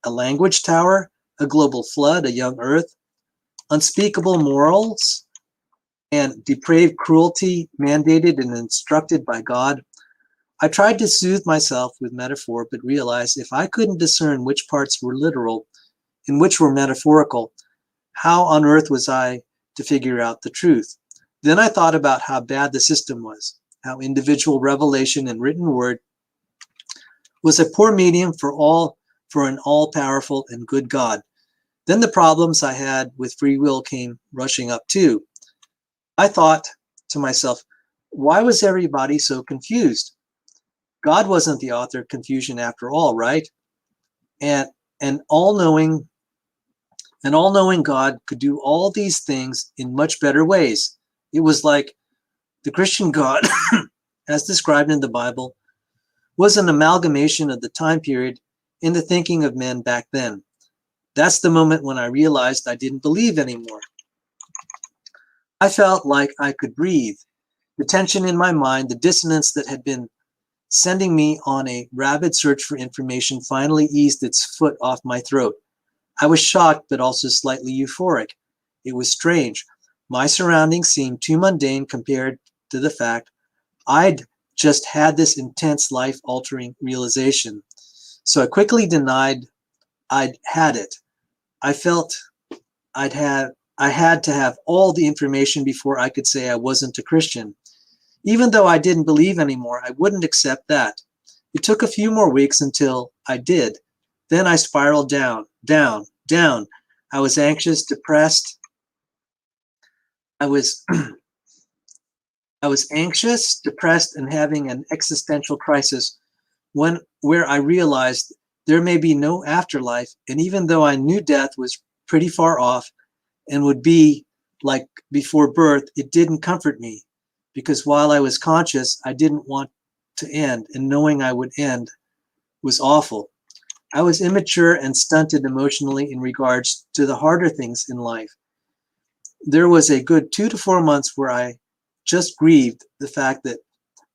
A language tower, a global flood, a young earth, unspeakable morals, and depraved cruelty mandated and instructed by God. I tried to soothe myself with metaphor, but realized if I couldn't discern which parts were literal and which were metaphorical, how on earth was I to figure out the truth? Then I thought about how bad the system was, how individual revelation and written word was a poor medium for an all-powerful and good God. Then the problems I had with free will came rushing up too. I thought to myself, why was everybody so confused? God wasn't the author of confusion after all, right? And an all-knowing God could do all these things in much better ways. It was like the Christian God, as described in the Bible, was an amalgamation of the time period in the thinking of men back then. That's the moment when I realized I didn't believe anymore. I felt like I could breathe. The tension in my mind, the dissonance that had been sending me on a rabid search for information finally eased its foot off my throat. I was shocked, but also slightly euphoric. It was strange. My surroundings seemed too mundane compared to the fact I'd just had this intense life-altering realization. So I quickly denied I'd had it. I felt I had to have all the information before I could say I wasn't a Christian. Even though I didn't believe anymore, I wouldn't accept that. It took a few more weeks until I did. Then I spiraled down. I was anxious, depressed. I was anxious, depressed, and having an existential crisis where I realized there may be no afterlife, and even though I knew death was pretty far off and would be like before birth, it didn't comfort me, because while I was conscious, I didn't want to end, and knowing I would end was awful. I was immature and stunted emotionally in regards to the harder things in life. There was a good 2 to 4 months where I just grieved the fact that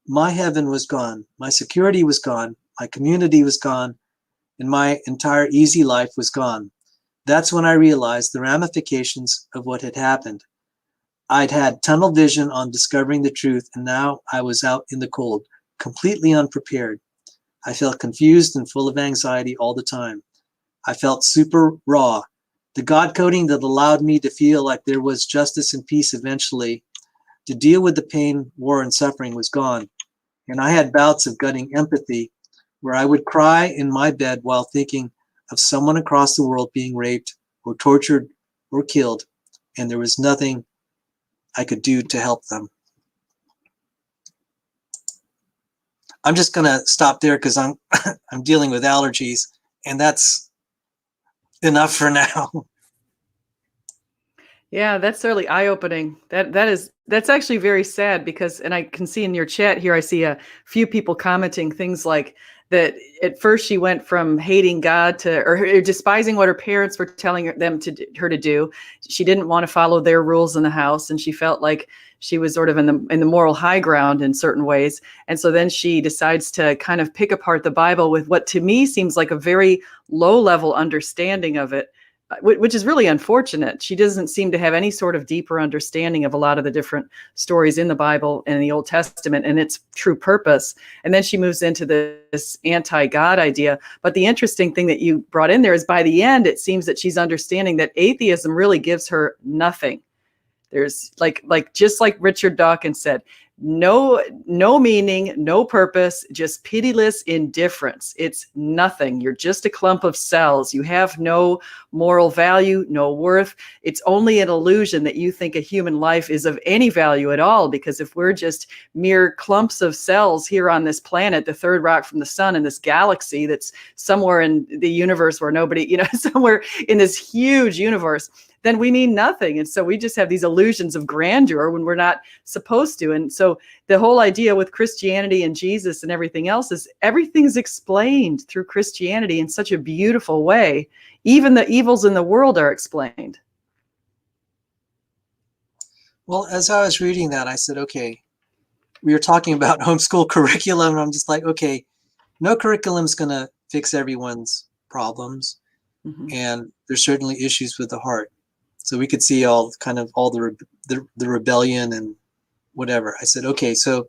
my heaven was gone, my security was gone, my community was gone, and my entire easy life was gone. That's when I realized the ramifications of what had happened. I'd had tunnel vision on discovering the truth, and now I was out in the cold, completely unprepared. I felt confused and full of anxiety all the time. I felt super raw. The God coding that allowed me to feel like there was justice and peace eventually, to deal with the pain, war, and suffering was gone. And I had bouts of gutting empathy where I would cry in my bed while thinking of someone across the world being raped or tortured or killed, and there was nothing I could do to help them. I'm just going to stop there because I'm dealing with allergies, and that's enough for now. Yeah, that's really eye-opening. That's actually very sad because, and I can see in your chat here, I see a few people commenting things like that at first she went from hating God to, or despising what her parents were telling her to do. She didn't want to follow their rules in the house, and she felt like she was sort of in the moral high ground in certain ways. And so then she decides to kind of pick apart the Bible with what to me seems like a very low level understanding of it, which is really unfortunate. She doesn't seem to have any sort of deeper understanding of a lot of the different stories in the Bible and the Old Testament and its true purpose. And then she moves into this anti-God idea. But the interesting thing that you brought in there is by the end, it seems that she's understanding that atheism really gives her nothing. There's just like Richard Dawkins said, no meaning, no purpose, just pitiless indifference. It's nothing. You're just a clump of cells. You have no moral value, no worth. It's only an illusion that you think a human life is of any value at all, because if we're just mere clumps of cells here on this planet, the third rock from the sun in this galaxy that's somewhere in the universe where nobody, somewhere in this huge universe, then we mean nothing. And so we just have these illusions of grandeur when we're not supposed to. And so the whole idea with Christianity and Jesus and everything else is everything's explained through Christianity in such a beautiful way. Even the evils in the world are explained. Well, as I was reading that, I said, okay, we were talking about homeschool curriculum. And I'm just like, okay, no curriculum's going to fix everyone's problems. Mm-hmm. And there's certainly issues with the heart. So we could see all the rebellion and whatever. I said, okay, so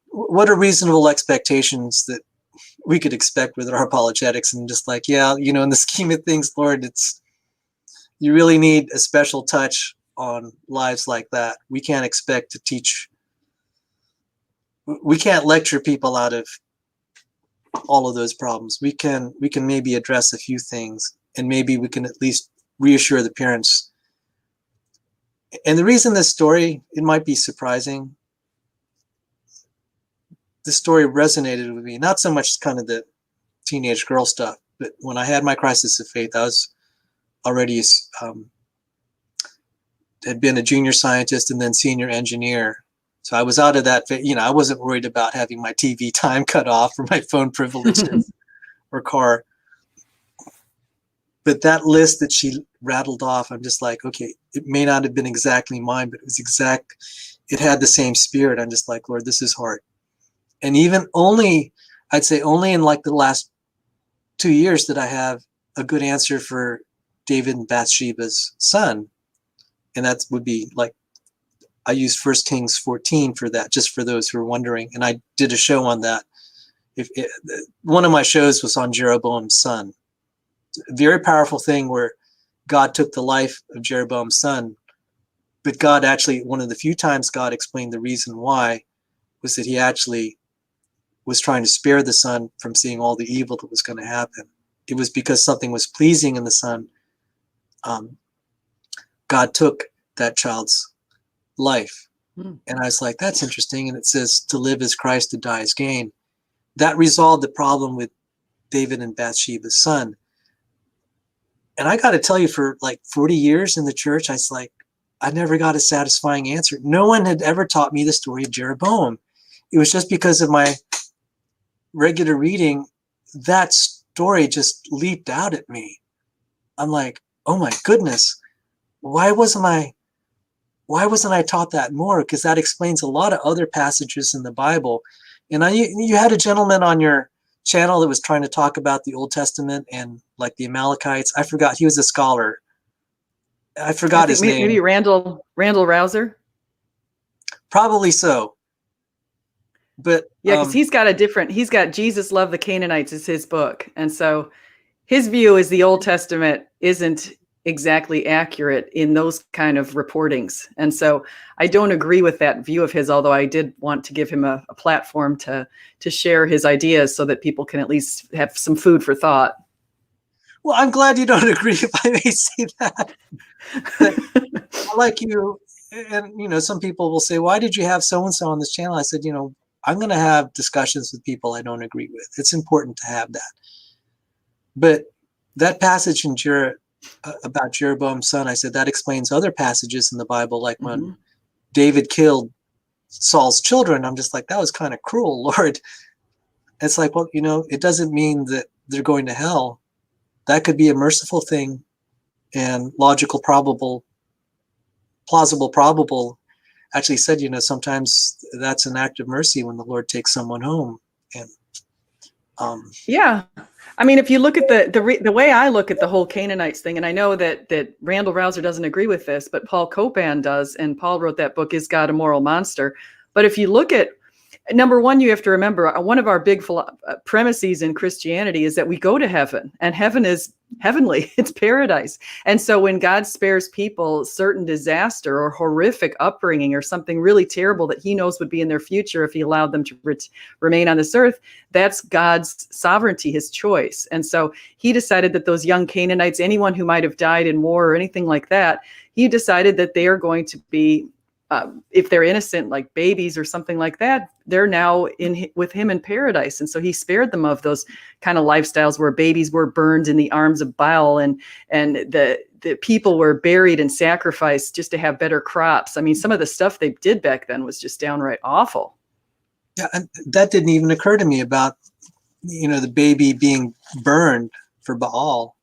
what are reasonable expectations that we could expect with our apologetics? And just like, yeah, in the scheme of things, Lord, you really need a special touch on lives like that. We can't expect to teach. We can't lecture people out of all of those problems. We can maybe address a few things, and maybe we can at least reassure the parents. And the reason this story, it might be surprising, the story resonated with me, not so much kind of the teenage girl stuff, but when I had my crisis of faith, I was already had been a junior scientist and then senior engineer. So I was out of that, I wasn't worried about having my TV time cut off or my phone privileges or car. But that list that she rattled off, I'm just like, okay, it may not have been exactly mine, but it had the same spirit. I'm just like, Lord, this is hard. And I'd say only in like the last 2 years that I have a good answer for David and Bathsheba's son. And that would be like, I used 1 Kings 14 for that, just for those who are wondering. And I did a show on that. One of my shows was on Jeroboam's son. A very powerful thing where God took the life of Jeroboam's son, but God actually, one of the few times God explained the reason why was that he actually was trying to spare the son from seeing all the evil that was going to happen. It was because something was pleasing in the son. God took that child's life. And I was like, that's interesting. And it says to live as Christ, to die as gain. That resolved the problem with David and Bathsheba's son. And I got to tell you, for like 40 years in the church, I never got a satisfying answer. No one had ever taught me the story of Jeroboam. It was just because of my regular reading, that story just leaped out at me. I'm like, oh my goodness, why wasn't I taught that more? Because that explains a lot of other passages in the Bible. And you had a gentleman on your channel that was trying to talk about the Old Testament and like the Amalekites. I forgot, he was a scholar. I forgot his name. Maybe Randall Rouser. Probably so. But yeah, because he's got Jesus Loved the Canaanites is his book. And so his view is the Old Testament isn't exactly accurate in those kind of reportings. And so I don't agree with that view of his, although I did want to give him a platform to share his ideas so that people can at least have some food for thought. Well, I'm glad you don't agree, if I may say that. But I like you, and some people will say, why did you have so-and-so on this channel? I said, I'm going to have discussions with people I don't agree with. It's important to have that. But that passage in about Jeroboam's son, I said that explains other passages in the Bible, like when David killed Saul's children. I'm just like, that was kind of cruel, Lord. It's like, well, it doesn't mean that they're going to hell. That could be a merciful thing, and logical, plausible, probable actually said, sometimes that's an act of mercy when the Lord takes someone home. And yeah. I mean, if you look at the way I look at the whole Canaanites thing, and I know that Randall Rouser doesn't agree with this, but Paul Copan does, and Paul wrote that book, Is God a Moral Monster? But if you look at, number one, you have to remember, one of our big premises in Christianity is that we go to heaven, and heaven is heavenly. It's paradise. And so when God spares people certain disaster or horrific upbringing or something really terrible that he knows would be in their future if he allowed them to remain on this earth, that's God's sovereignty, his choice. And so he decided that those young Canaanites, anyone who might have died in war or anything like that, he decided that they are going to be, if they're innocent, like babies or something like that, they're now with him in paradise. And so he spared them of those kind of lifestyles where babies were burned in the arms of Baal, and the people were buried and sacrificed just to have better crops. I mean, some of the stuff they did back then was just downright awful. Yeah, and that didn't even occur to me about, the baby being burned for Baal.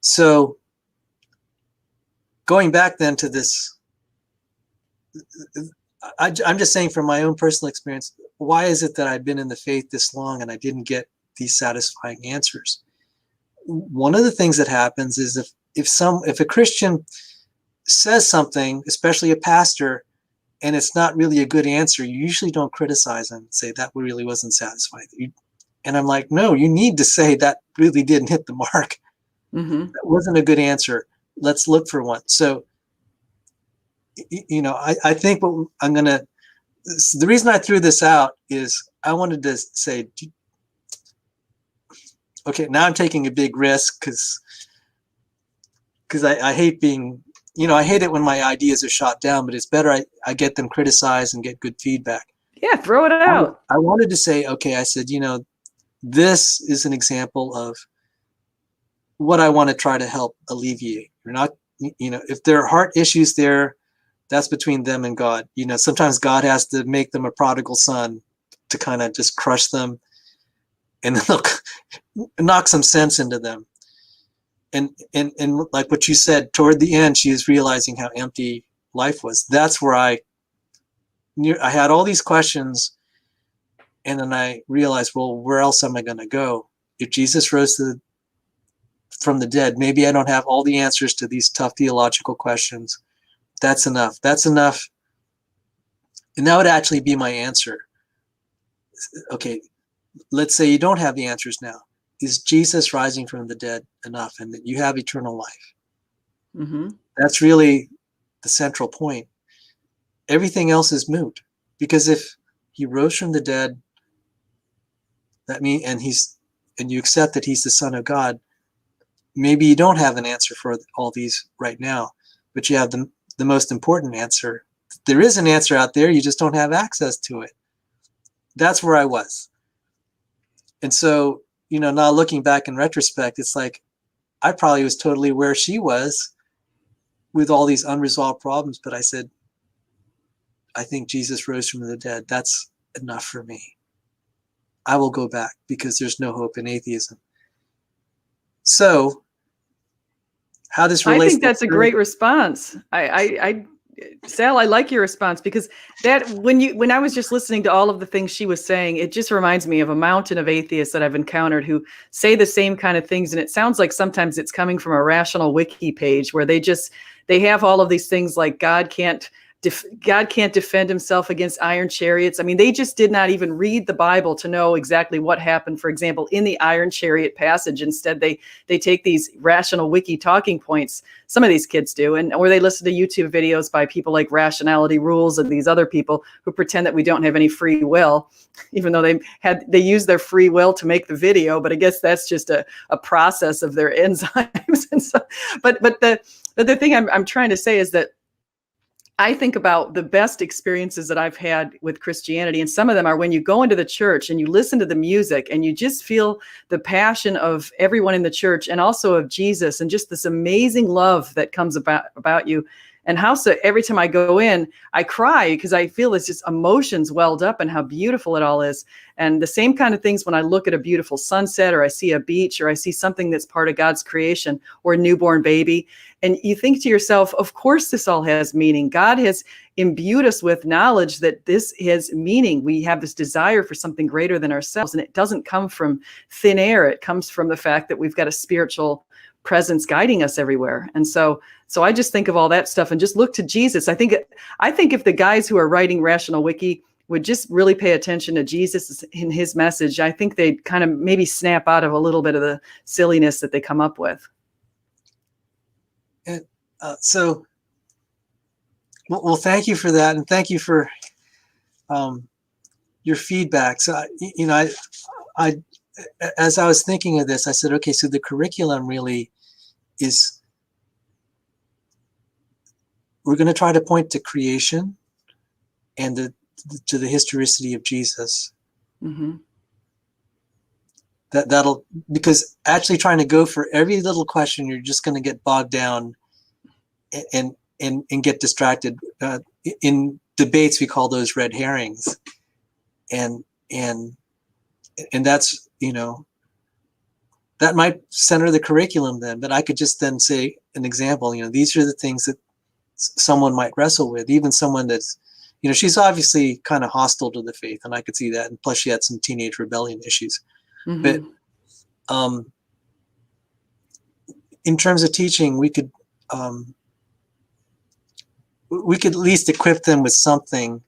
So going back then to this, I'm just saying from my own personal experience, why is it that I've been in the faith this long and I didn't get these satisfying answers? One of the things that happens is if a Christian says something, especially a pastor, and it's not really a good answer, you usually don't criticize them and say that really wasn't satisfying. And I'm like, no, you need to say that really didn't hit the mark. Mm-hmm. That wasn't a good answer. Let's look for one. So I think what I'm going to, the reason I threw this out is I wanted to say, okay, now I'm taking a big risk because I hate being, I hate it when my ideas are shot down, but it's better I get them criticized and get good feedback. Yeah, throw it out. I wanted to say, okay, I said, this is an example of what I want to try to help alleviate. You're not, if there are heart issues there, that's between them and God. Sometimes God has to make them a prodigal son to kind of just crush them and knock some sense into them. And like what you said, toward the end, she is realizing how empty life was. That's where I had all these questions, and then I realized, well, where else am I going to go? If Jesus rose from the dead, maybe I don't have all the answers to these tough theological questions. That's enough. That's enough. And that would actually be my answer. Okay, let's say you don't have the answers now. Is Jesus rising from the dead enough, and that you have eternal life? Mm-hmm. That's really the central point. Everything else is moot, because if he rose from the dead, that means, and you accept that he's the Son of God, maybe you don't have an answer for all these right now, but you have the most important answer. There is an answer out there, you just don't have access to it. That's where I was. And so, now looking back in retrospect, it's like I probably was totally where she was with all these unresolved problems, but I said, I think Jesus rose from the dead. That's enough for me. I will go back because there's no hope in atheism. So how this relates, I think that's a great response. Sal, I like your response, because when I was just listening to all of the things she was saying, it just reminds me of a mountain of atheists that I've encountered who say the same kind of things. And it sounds like sometimes it's coming from a rational wiki page where they have all of these things like God can't defend himself against iron chariots. I mean, they just did not even read the Bible to know exactly what happened, for example, in the iron chariot passage. Instead, they take these rational wiki talking points. Some of these kids do, or they listen to YouTube videos by people like Rationality Rules and these other people who pretend that we don't have any free will, even though they use their free will to make the video. But I guess that's just a process of their enzymes. And so, but the thing I'm trying to say is that I think about the best experiences that I've had with Christianity, and some of them are when you go into the church and you listen to the music and you just feel the passion of everyone in the church and also of Jesus, and just this amazing love that comes about you. And every time I go in, I cry because I feel it's just emotions welled up and how beautiful it all is. And the same kind of things when I look at a beautiful sunset, or I see a beach, or I see something that's part of God's creation, or a newborn baby. And you think to yourself, of course, this all has meaning. God has imbued us with knowledge that this has meaning. We have this desire for something greater than ourselves. And it doesn't come from thin air. It comes from the fact that we've got a spiritual presence guiding us everywhere. And so I just think of all that stuff and just look to Jesus. I think if the guys who are writing Rational Wiki would just really pay attention to Jesus in his message, I think they'd kind of maybe snap out of a little bit of the silliness that they come up with. And well, thank you for that, and thank you for your feedback. So, I as I was thinking of this, I said, okay, so the curriculum really is, we're going to try to point to creation and to the historicity of Jesus. Mm-hmm. That'll, because actually trying to go for every little question, you're just going to get bogged down and get distracted. In debates, we call those red herrings, and that's, that might center the curriculum then. But I could just then say an example. These are the things that someone might wrestle with, even someone that's, she's obviously kind of hostile to the faith, and I could see that. And plus, she had some teenage rebellion issues. Mm-hmm. But in terms of teaching, we could at least equip them with something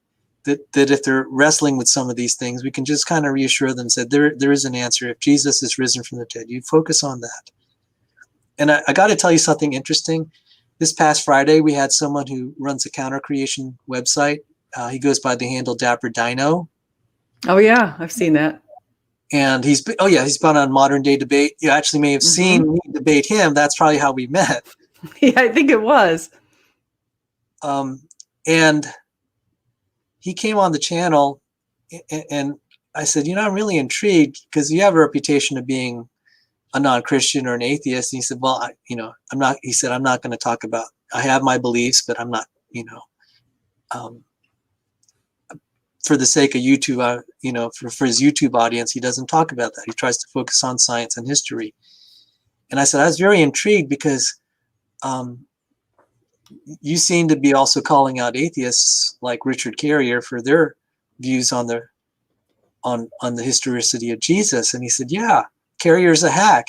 that if they're wrestling with some of these things, we can just kind of reassure them, say there is an answer. If Jesus is risen from the dead, you focus on that. And I got to tell you something interesting. This past Friday, we had someone who runs a counter creation website. He goes by the handle Dapper Dino. Oh yeah, I've seen that. And he's been on Modern Day Debate. You actually may have seen me debate him. That's probably how we met. Yeah, I think it was. And he came on the channel, and I said, I'm really intrigued because you have a reputation of being a non-Christian or an atheist. And he said, well, I'm not. He said, I'm not going to talk about. I have my beliefs, but I'm not. For the sake of YouTube, for his YouTube audience, he doesn't talk about that. He tries to focus on science and history. And I said, I was very intrigued because you seem to be also calling out atheists like Richard Carrier for their views on the historicity of Jesus. And he said, yeah, Carrier's a hack.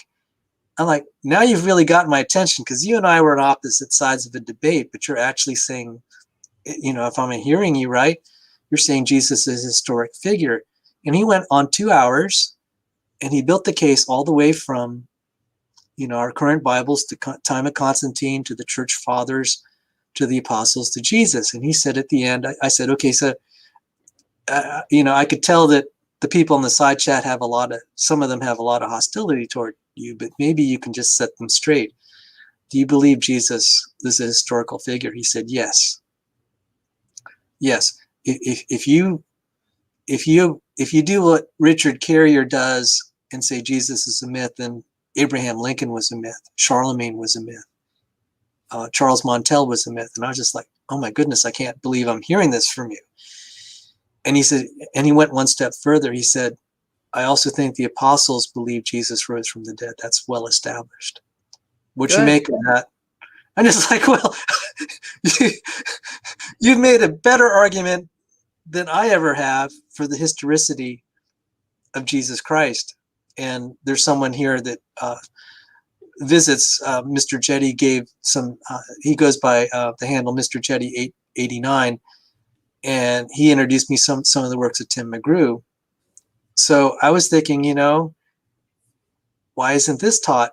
I'm like, now you've really got my attention, because you and I were on opposite sides of a debate, but you're actually saying, if I'm hearing you right, you're saying Jesus is a historic figure. And he went on 2 hours, and he built the case all the way from, our current Bibles to time of Constantine, to the church fathers, to the apostles, to Jesus. And he said at the end, I said, okay, so, I could tell that the people in the side chat some of them have a lot of hostility toward you, but maybe you can just set them straight. Do you believe Jesus is a historical figure? He said, yes. Yes. If you do what Richard Carrier does and say Jesus is a myth, then Abraham Lincoln was a myth, Charlemagne was a myth, Charles Montel was a myth. And I was just like, oh my goodness, I can't believe I'm hearing this from you. And he said, and he went one step further. He said, I also think the apostles believe Jesus rose from the dead. That's well established. What you make of that? I'm just like, well, you've made a better argument than I ever have for the historicity of Jesus Christ. And there's someone here that visits Mr. Jetty, gave some, he goes by the handle Mr. Jetty 889, and he introduced me some of the works of Tim McGrew. So I was thinking, why isn't this taught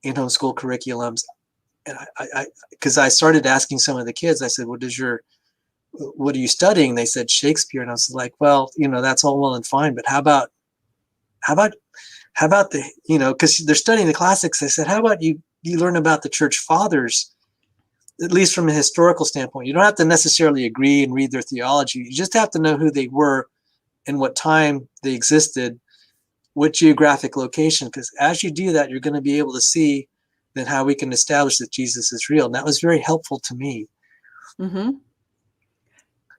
in homeschool curriculums? And because I started asking some of the kids, I said, what are you studying? They said Shakespeare. And I was like, well, that's all well and fine, but how about the, because they're studying the classics. I said, how about you learn about the church fathers, at least from a historical standpoint? You don't have to necessarily agree and read their theology. You just have to know who they were and what time they existed, what geographic location, because as you do that, you're going to be able to see then how we can establish that Jesus is real. And that was very helpful to me. Mm-hmm.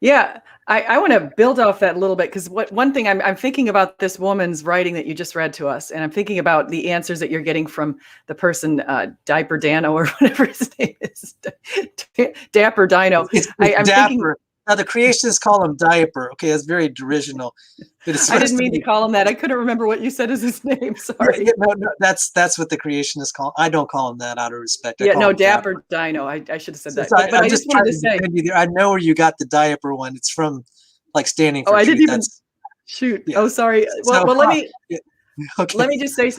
Yeah, I want to build off that a little bit, because one thing I'm thinking about this woman's writing that you just read to us, and I'm thinking about the answers that you're getting from the person, Diaper Dano or whatever his name is, Dapper Dino. It's I'm thinking. Dapper. Now the creationists call him Diaper. Okay, that's very derisional. But it's I didn't supposed mean to be. call him that. I couldn't remember what you said as his name. Sorry. No, that's what the creationists call. I don't call him that out of respect. I Yeah, call no, him Dapper Dino. I should have said So that. But I'm I just just wanted trying to say. defend you there. I know where you got the diaper one. It's from like Standing for Oh, I Truth. didn't even That's shoot. yeah. Oh, sorry. So, Well, let me. yeah. Okay. Let me just say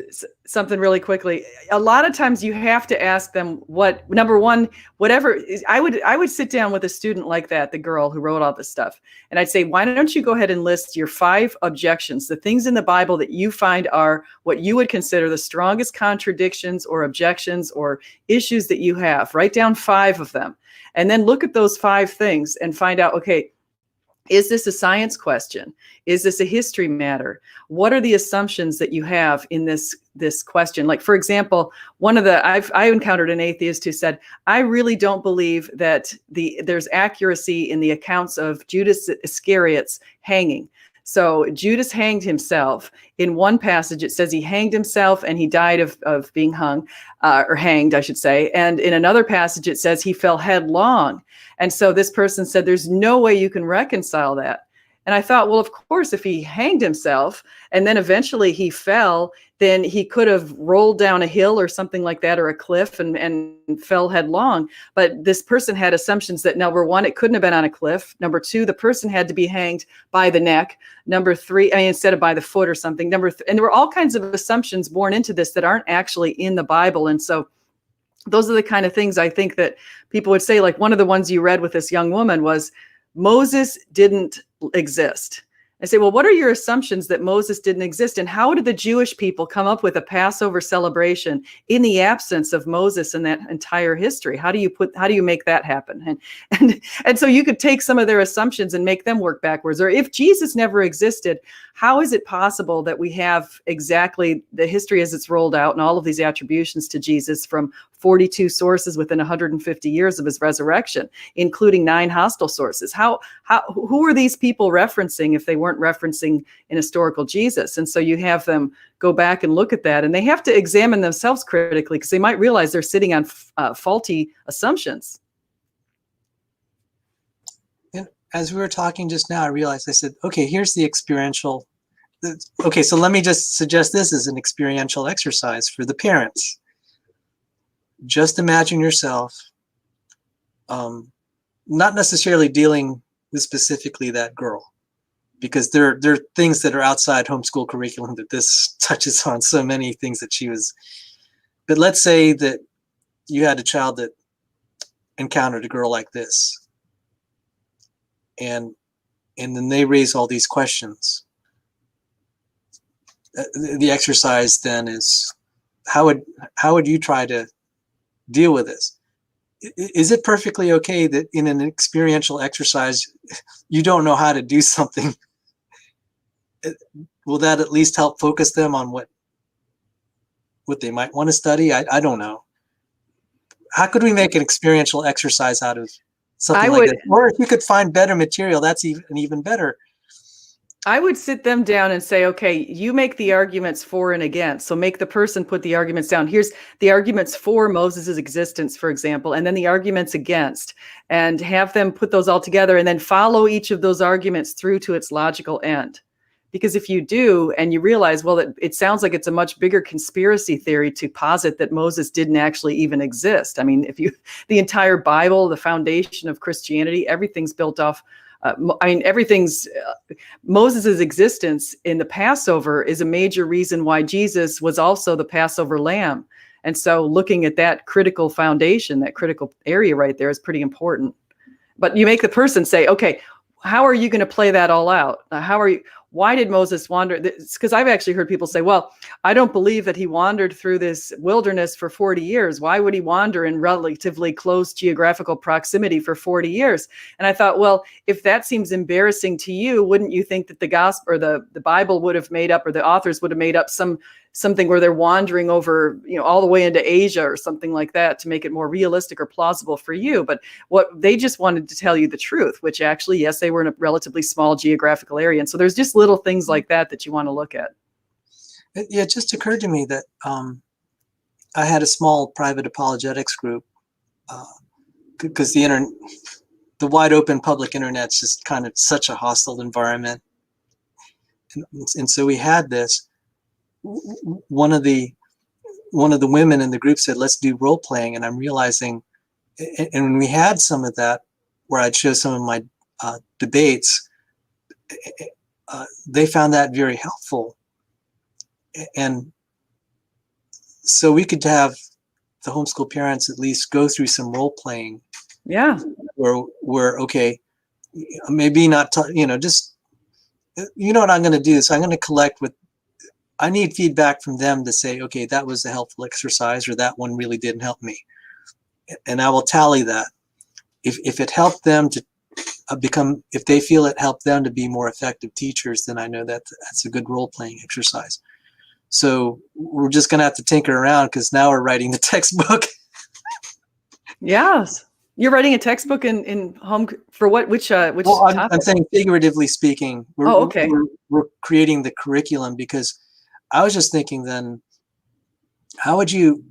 something really quickly. A lot of times you have to ask them what, number one, whatever is, I would sit down with a student like that, the girl who wrote all this stuff. And I'd say, why don't you go ahead and list your 5 objections, the things in the Bible that you find are what you would consider the strongest contradictions or objections or issues that you have. Write down 5 of them. And then look at those 5 things and find out, okay, is this a science question? Is this a history matter? What are the assumptions that you have in this question? Like, for example, I encountered an atheist who said, I really don't believe that there's accuracy in the accounts of Judas Iscariot's hanging. So Judas hanged himself. In one passage, it says he hanged himself and he died of being hung, or hanged, I should say. And in another passage, it says he fell headlong. And so this person said, there's no way you can reconcile that. And I thought, well, of course, if he hanged himself and then eventually he fell, then he could have rolled down a hill or something like that, or a cliff, and fell headlong. But this person had assumptions that, number one, it couldn't have been on a cliff. Number two, the person had to be hanged by the neck. Number three, instead of by the foot or something. And there were all kinds of assumptions born into this that aren't actually in the Bible. And so those are the kind of things I think that people would say. Like one of the ones you read with this young woman was, Moses didn't exist. I say, well, what are your assumptions that Moses didn't exist? And how did the Jewish people come up with a Passover celebration in the absence of Moses in that entire history? How do you make that happen? And so you could take some of their assumptions and make them work backwards. Or if Jesus never existed, how is it possible that we have exactly the history as it's rolled out and all of these attributions to Jesus from 42 sources within 150 years of his resurrection, including 9 hostile sources? Who are these people referencing if they weren't referencing an historical Jesus? And so you have them go back and look at that, and they have to examine themselves critically, because they might realize they're sitting on faulty assumptions. And as we were talking just now, I realized, I said, okay, here's the experiential. Okay, so let me just suggest this as an experiential exercise for the parents. Just imagine yourself, not necessarily dealing with specifically that girl, because there are things that are outside homeschool curriculum that this touches on, so many things that she was. But let's say that you had a child that encountered a girl like this, and then they raise all these questions. The exercise then is, how would you try to deal with this? Is it perfectly okay that in an experiential exercise you don't know how to do something? Will that at least help focus them on what they might want to study? I don't know. How could we make an experiential exercise out of something like that? Or if you could find better material, that's even better. I would sit them down and say, okay, you make the arguments for and against. So make the person put the arguments down. Here's the arguments for Moses' existence, for example, and then the arguments against, and have them put those all together and then follow each of those arguments through to its logical end. Because if you do, and you realize, well, it sounds like it's a much bigger conspiracy theory to posit that Moses didn't actually even exist. I mean, the entire Bible, the foundation of Christianity, everything's built off. Moses' existence in the Passover is a major reason why Jesus was also the Passover lamb. And so looking at that critical foundation, that critical area right there, is pretty important. But you make the person say, okay, how are you going to play that all out? why did Moses wander? Because I've actually heard people say, well, I don't believe that he wandered through this wilderness for 40 years. Why would he wander in relatively close geographical proximity for 40 years? And I thought, well, if that seems embarrassing to you, wouldn't you think that the gospel or the Bible would have made up, or the authors would have made up something where they're wandering over, all the way into Asia or something like that to make it more realistic or plausible for you? But what they just wanted to tell you the truth, which actually, yes, they were in a relatively small geographical area. And so there's just little things like that you want to look at. It just occurred to me that I had a small private apologetics group because the wide open public internet's just kind of such a hostile environment. And so we had this. One of the women in the group said, let's do role playing. And I'm realizing, and when we had some of that, where I'd show some of my debates, they found that very helpful. And so we could have the homeschool parents at least go through some role playing. Yeah. Where okay, maybe not, just, what I'm going to do is I'm going to collect I need feedback from them to say, okay, that was a helpful exercise, or that one really didn't help me. And I will tally that. If it helped them to if they feel it helped them to be more effective teachers, then I know that's a good role-playing exercise. So we're just going to have to tinker around, because now we're writing the textbook. Yes. You're writing a textbook in home for what? Which Well, topic? I'm saying figuratively speaking. Okay. We're creating the curriculum, because I was just thinking then, how would you,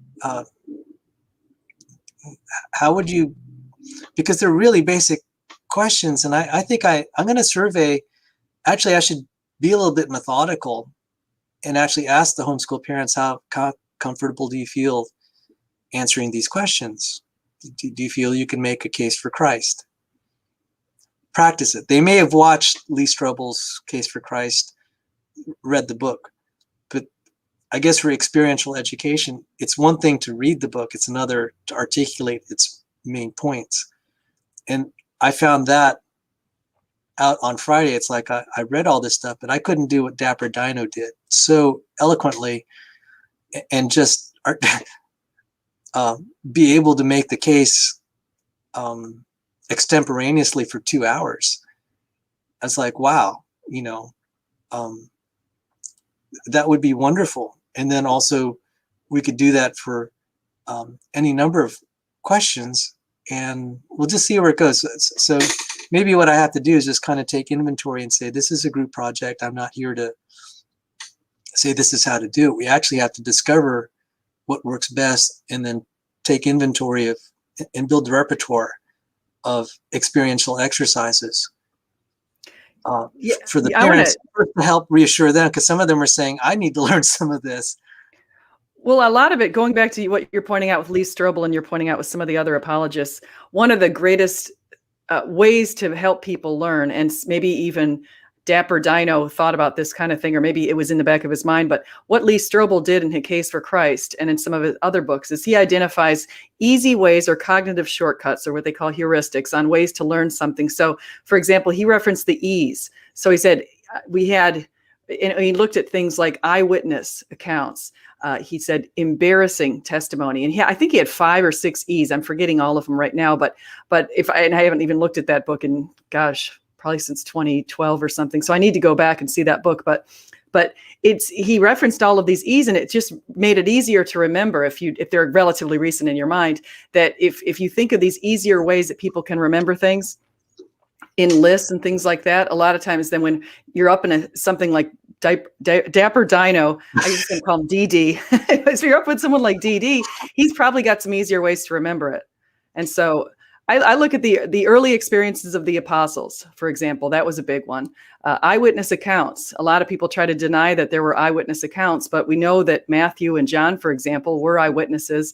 because they're really basic questions. And I think I'm going to survey, actually I should be a little bit methodical and actually ask the homeschool parents, how comfortable do you feel answering these questions? Do you feel you can make a case for Christ? Practice it. They may have watched Lee Strobel's Case for Christ, read the book, but I guess for experiential education, it's one thing to read the book, it's another to articulate its main points. And I found that out on Friday. It's like I read all this stuff, but I couldn't do what Dapper Dino did so eloquently and just be able to make the case extemporaneously for 2 hours. I was like, wow, that would be wonderful. And then also we could do that for any number of questions, and we'll just see where it goes. So maybe what I have to do is just kind of take inventory and say, this is a group project. I'm not here to say this is how to do it. We actually have to discover what works best, and then take inventory of and build the repertoire of experiential exercises for the parents to help reassure them, because some of them are saying, I need to learn some of this. Well, a lot of it, going back to what you're pointing out with Lee Strobel and you're pointing out with some of the other apologists, one of the greatest ways to help people learn, and maybe even Dapper Dino thought about this kind of thing, or maybe it was in the back of his mind, but what Lee Strobel did in his Case for Christ and in some of his other books is he identifies easy ways or cognitive shortcuts, or what they call heuristics, on ways to learn something. So, for example, he referenced the E's. So he said he looked at things like eyewitness accounts. He said embarrassing testimony, and I think he had 5 or 6 E's. I'm forgetting all of them right now, but I haven't even looked at that book in, gosh, probably since 2012 or something. So I need to go back and see that book. But he referenced all of these E's, and it just made it easier to remember if they're relatively recent in your mind, that if you think of these easier ways that people can remember things in lists and things like that, a lot of times then when you're up in something like Dapper Dino, I just going to call him DD. If you're up with someone like DD, he's probably got some easier ways to remember it. And so I look at the early experiences of the apostles, for example. That was a big one. Eyewitness accounts. A lot of people try to deny that there were eyewitness accounts, but we know that Matthew and John, for example, were eyewitnesses.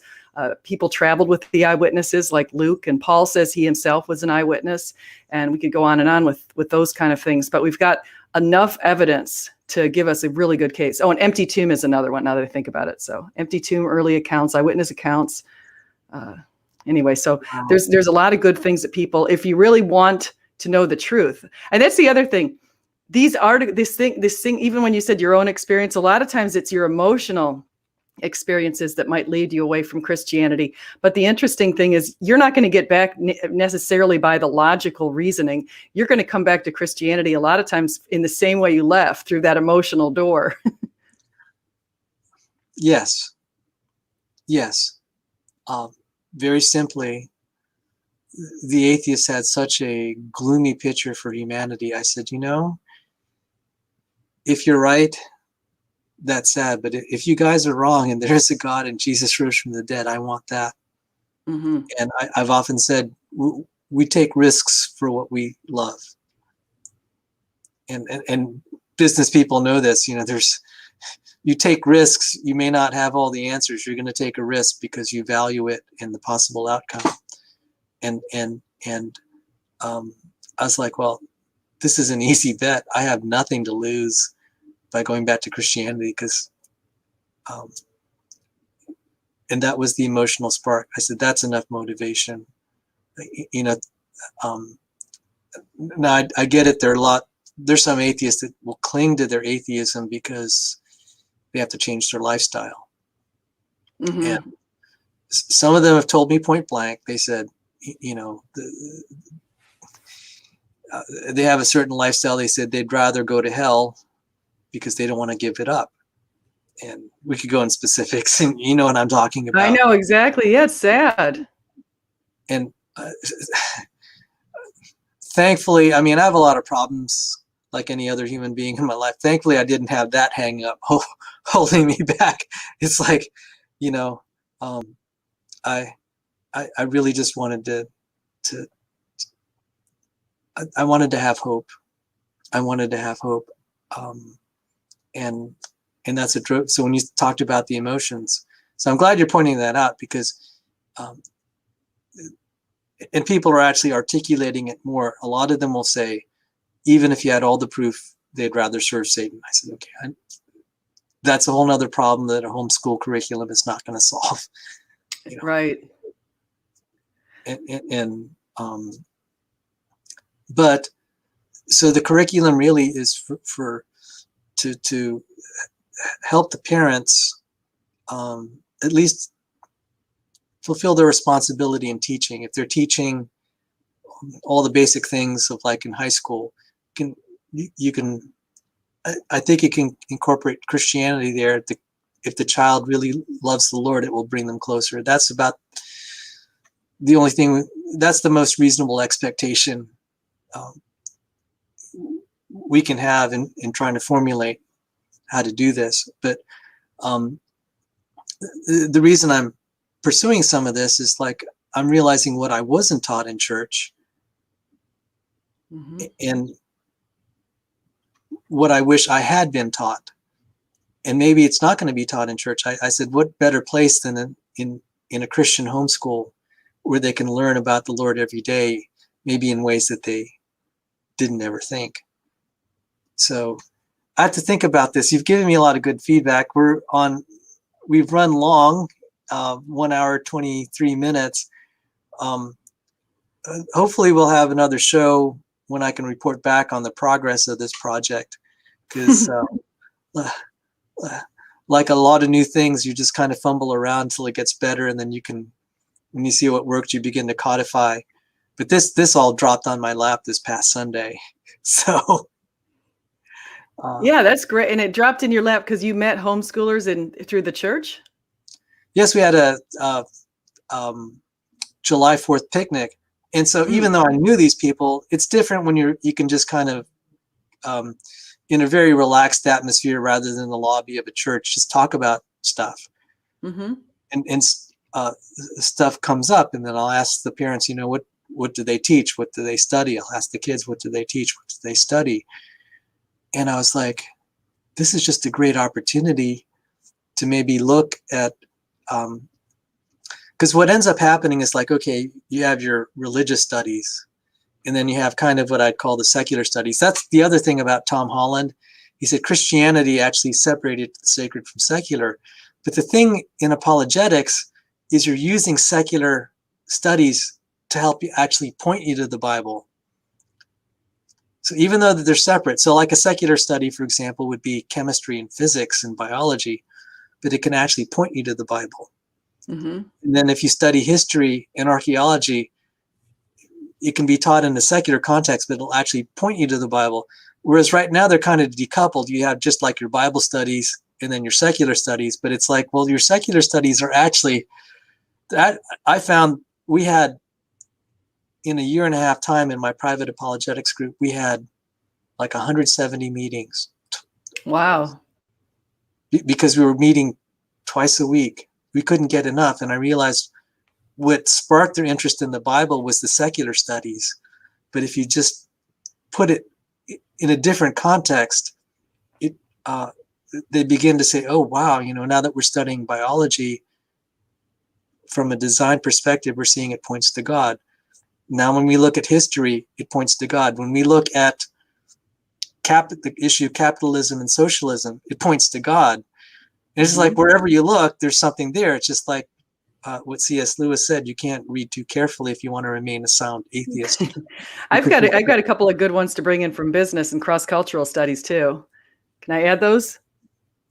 People traveled with the eyewitnesses like Luke, and Paul says he himself was an eyewitness. And we could go on and on with those kind of things. But we've got enough evidence to give us a really good case. Oh, and empty tomb is another one now that I think about it. So empty tomb, early accounts, eyewitness accounts. Anyway, so there's a lot of good things that people, if you really want to know the truth. And that's the other thing. this thing, even when you said your own experience, a lot of times it's your emotional experiences that might lead you away from Christianity. But the interesting thing is you're not going to get back necessarily by the logical reasoning. You're going to come back to Christianity a lot of times in the same way you left, through that emotional door. Yes. Yes. Very simply, the atheist had such a gloomy picture for humanity. I said, if you're right, that's sad. But if you guys are wrong and there's a God and Jesus rose from the dead, I want that. Mm-hmm. And I've often said, we take risks for what we love. And business people know this. You take risks. You may not have all the answers. You're going to take a risk because you value it and the possible outcome. And I was like, well, this is an easy bet. I have nothing to lose by going back to Christianity, because, and that was the emotional spark. I said, that's enough motivation. Now I get it. There's some atheists that will cling to their atheism because they have to change their lifestyle. Mm-hmm. And some of them have told me point blank, they said, they have a certain lifestyle. They said they'd rather go to hell because they don't want to give it up. And we could go in specifics, and you know what I'm talking about. I know exactly. Yeah, it's sad. And thankfully, I have a lot of problems like any other human being in my life. Thankfully, I didn't have that hang up holding me back. It's like, I really just wanted to I wanted to have hope. I wanted to have hope. And that's a drove. So when you talked about the emotions, so I'm glad you're pointing that out, because, and people are actually articulating it more. A lot of them will say, even if you had all the proof, they'd rather serve Satan. I said, okay, that's a whole nother problem that a homeschool curriculum is not going to solve. Right. But so the curriculum really is to help the parents at least fulfill their responsibility in teaching. If they're teaching all the basic things of like in high school, you can I think you can incorporate Christianity there. If the child really loves the Lord, it will bring them closer. That's about the only thing. That's the most reasonable expectation we can have in trying to formulate how to do this. But the reason I'm pursuing some of this is like I'm realizing what I wasn't taught in church, mm-hmm. and what I wish I had been taught. And maybe it's not going to be taught in church. I said, what better place than in a Christian homeschool where they can learn about the Lord every day, maybe in ways that they didn't ever think. So I have to think about this. You've given me a lot of good feedback. We've run long, 1 hour, 23 minutes. Hopefully we'll have another show when I can report back on the progress of this project, because like a lot of new things, you just kind of fumble around until it gets better, and then when you see what worked, you begin to codify. But this all dropped on my lap this past Sunday, so yeah, that's great. And it dropped in your lap because you met homeschoolers through the church? Yes, we had a July 4th picnic. And so even though I knew these people, it's different when you can just kind of, in a very relaxed atmosphere rather than the lobby of a church, just talk about stuff. Mm-hmm. And stuff comes up, and then I'll ask the parents, what do they teach? What do they study? I'll ask the kids, what do they teach? What do they study? And I was like, this is just a great opportunity to maybe look at, because what ends up happening is like, okay, you have your religious studies, and then you have kind of what I'd call the secular studies. That's the other thing about Tom Holland. He said Christianity actually separated the sacred from secular. But the thing in apologetics is you're using secular studies to help you actually point you to the Bible. So even though they're separate, so like a secular study, for example, would be chemistry and physics and biology, but it can actually point you to the Bible. Mm-hmm. And then if you study history and archaeology, it can be taught in a secular context, but it'll actually point you to the Bible. Whereas right now they're kind of decoupled. You have just like your Bible studies and then your secular studies, but it's like, well, your secular studies are actually, that I found we had in a year and a half time in my private apologetics group, we had like 170 meetings. Wow. Because we were meeting twice a week. We couldn't get enough. And I realized what sparked their interest in the Bible was the secular studies. But if you just put it in a different context, it they begin to say, oh, wow, now that we're studying biology from a design perspective, we're seeing it points to God. Now, when we look at history, it points to God. When we look at the issue of capitalism and socialism, it points to God. And it's like wherever you look, there's something there. It's just like what C.S. Lewis said: you can't read too carefully if you want to remain a sound atheist. I've got a couple of good ones to bring in from business and cross-cultural studies too. Can I add those?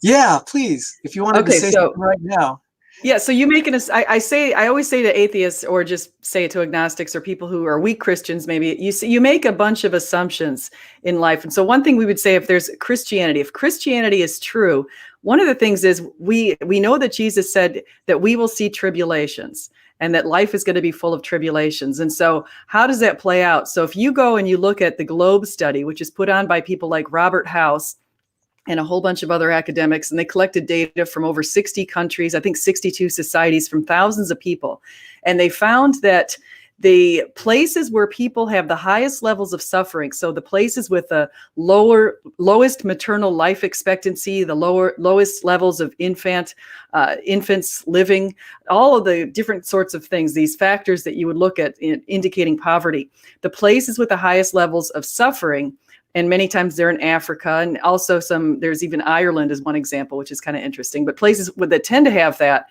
Yeah, please. If you wanted to say something right now. Yeah, so you make I always say to atheists, or just say it to agnostics or people who are weak Christians, maybe you make a bunch of assumptions in life. And so one thing we would say, if Christianity is true, one of the things is we know that Jesus said that we will see tribulations and that life is going to be full of tribulations. And so how does that play out? So if you go and you look at the Globe study, which is put on by people like Robert House and a whole bunch of other academics, and they collected data from over 60 countries, I think 62 societies, from thousands of people. And they found that the places where people have the highest levels of suffering, so the places with the lowest maternal life expectancy, the lowest levels of infants living, all of the different sorts of things, these factors that you would look at indicating poverty, the places with the highest levels of suffering, and many times they're in Africa, and also there's even Ireland as one example, which is kind of interesting. But places that tend to have that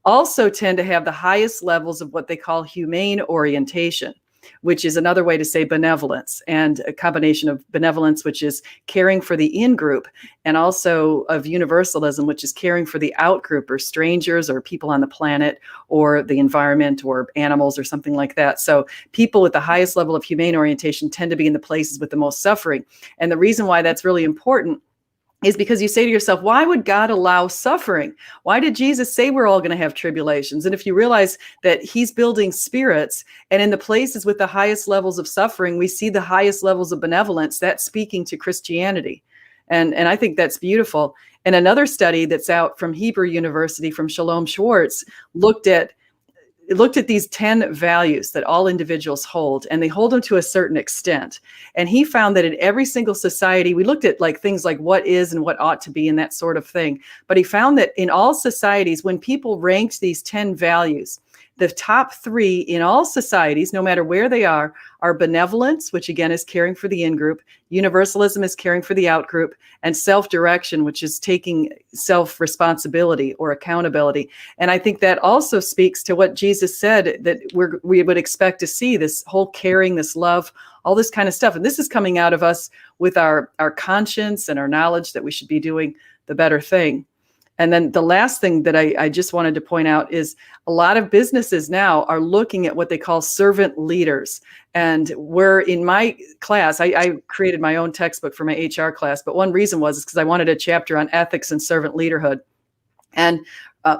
also tend to have the highest levels of what they call humane orientation, which is another way to say benevolence, and a combination of benevolence, which is caring for the in-group, and also of universalism, which is caring for the out-group, or strangers, or people on the planet, or the environment, or animals, or something like that. So people with the highest level of humane orientation tend to be in the places with the most suffering. And the reason why that's really important is because you say to yourself, why would God allow suffering? Why did Jesus say we're all going to have tribulations? And if you realize that he's building spirits, and in the places with the highest levels of suffering, we see the highest levels of benevolence, that's speaking to Christianity. And I think that's beautiful. And another study that's out from Hebrew University, from Shalom Schwartz, looked at these 10 values that all individuals hold, and they hold them to a certain extent. And he found that in every single society, we looked at things like what is and what ought to be and that sort of thing. But he found that in all societies, when people ranked these 10 values, the top 3 in all societies, no matter where they are benevolence, which again is caring for the in-group, universalism is caring for the out-group, and self-direction, which is taking self-responsibility or accountability. And I think that also speaks to what Jesus said, that we would expect to see, this whole caring, this love, all this kind of stuff. And this is coming out of us with our conscience and our knowledge that we should be doing the better thing. And then the last thing that I just wanted to point out is a lot of businesses now are looking at what they call servant leaders. And we're in my class, I created my own textbook for my HR class, but one reason was because I wanted a chapter on ethics and servant leaderhood. And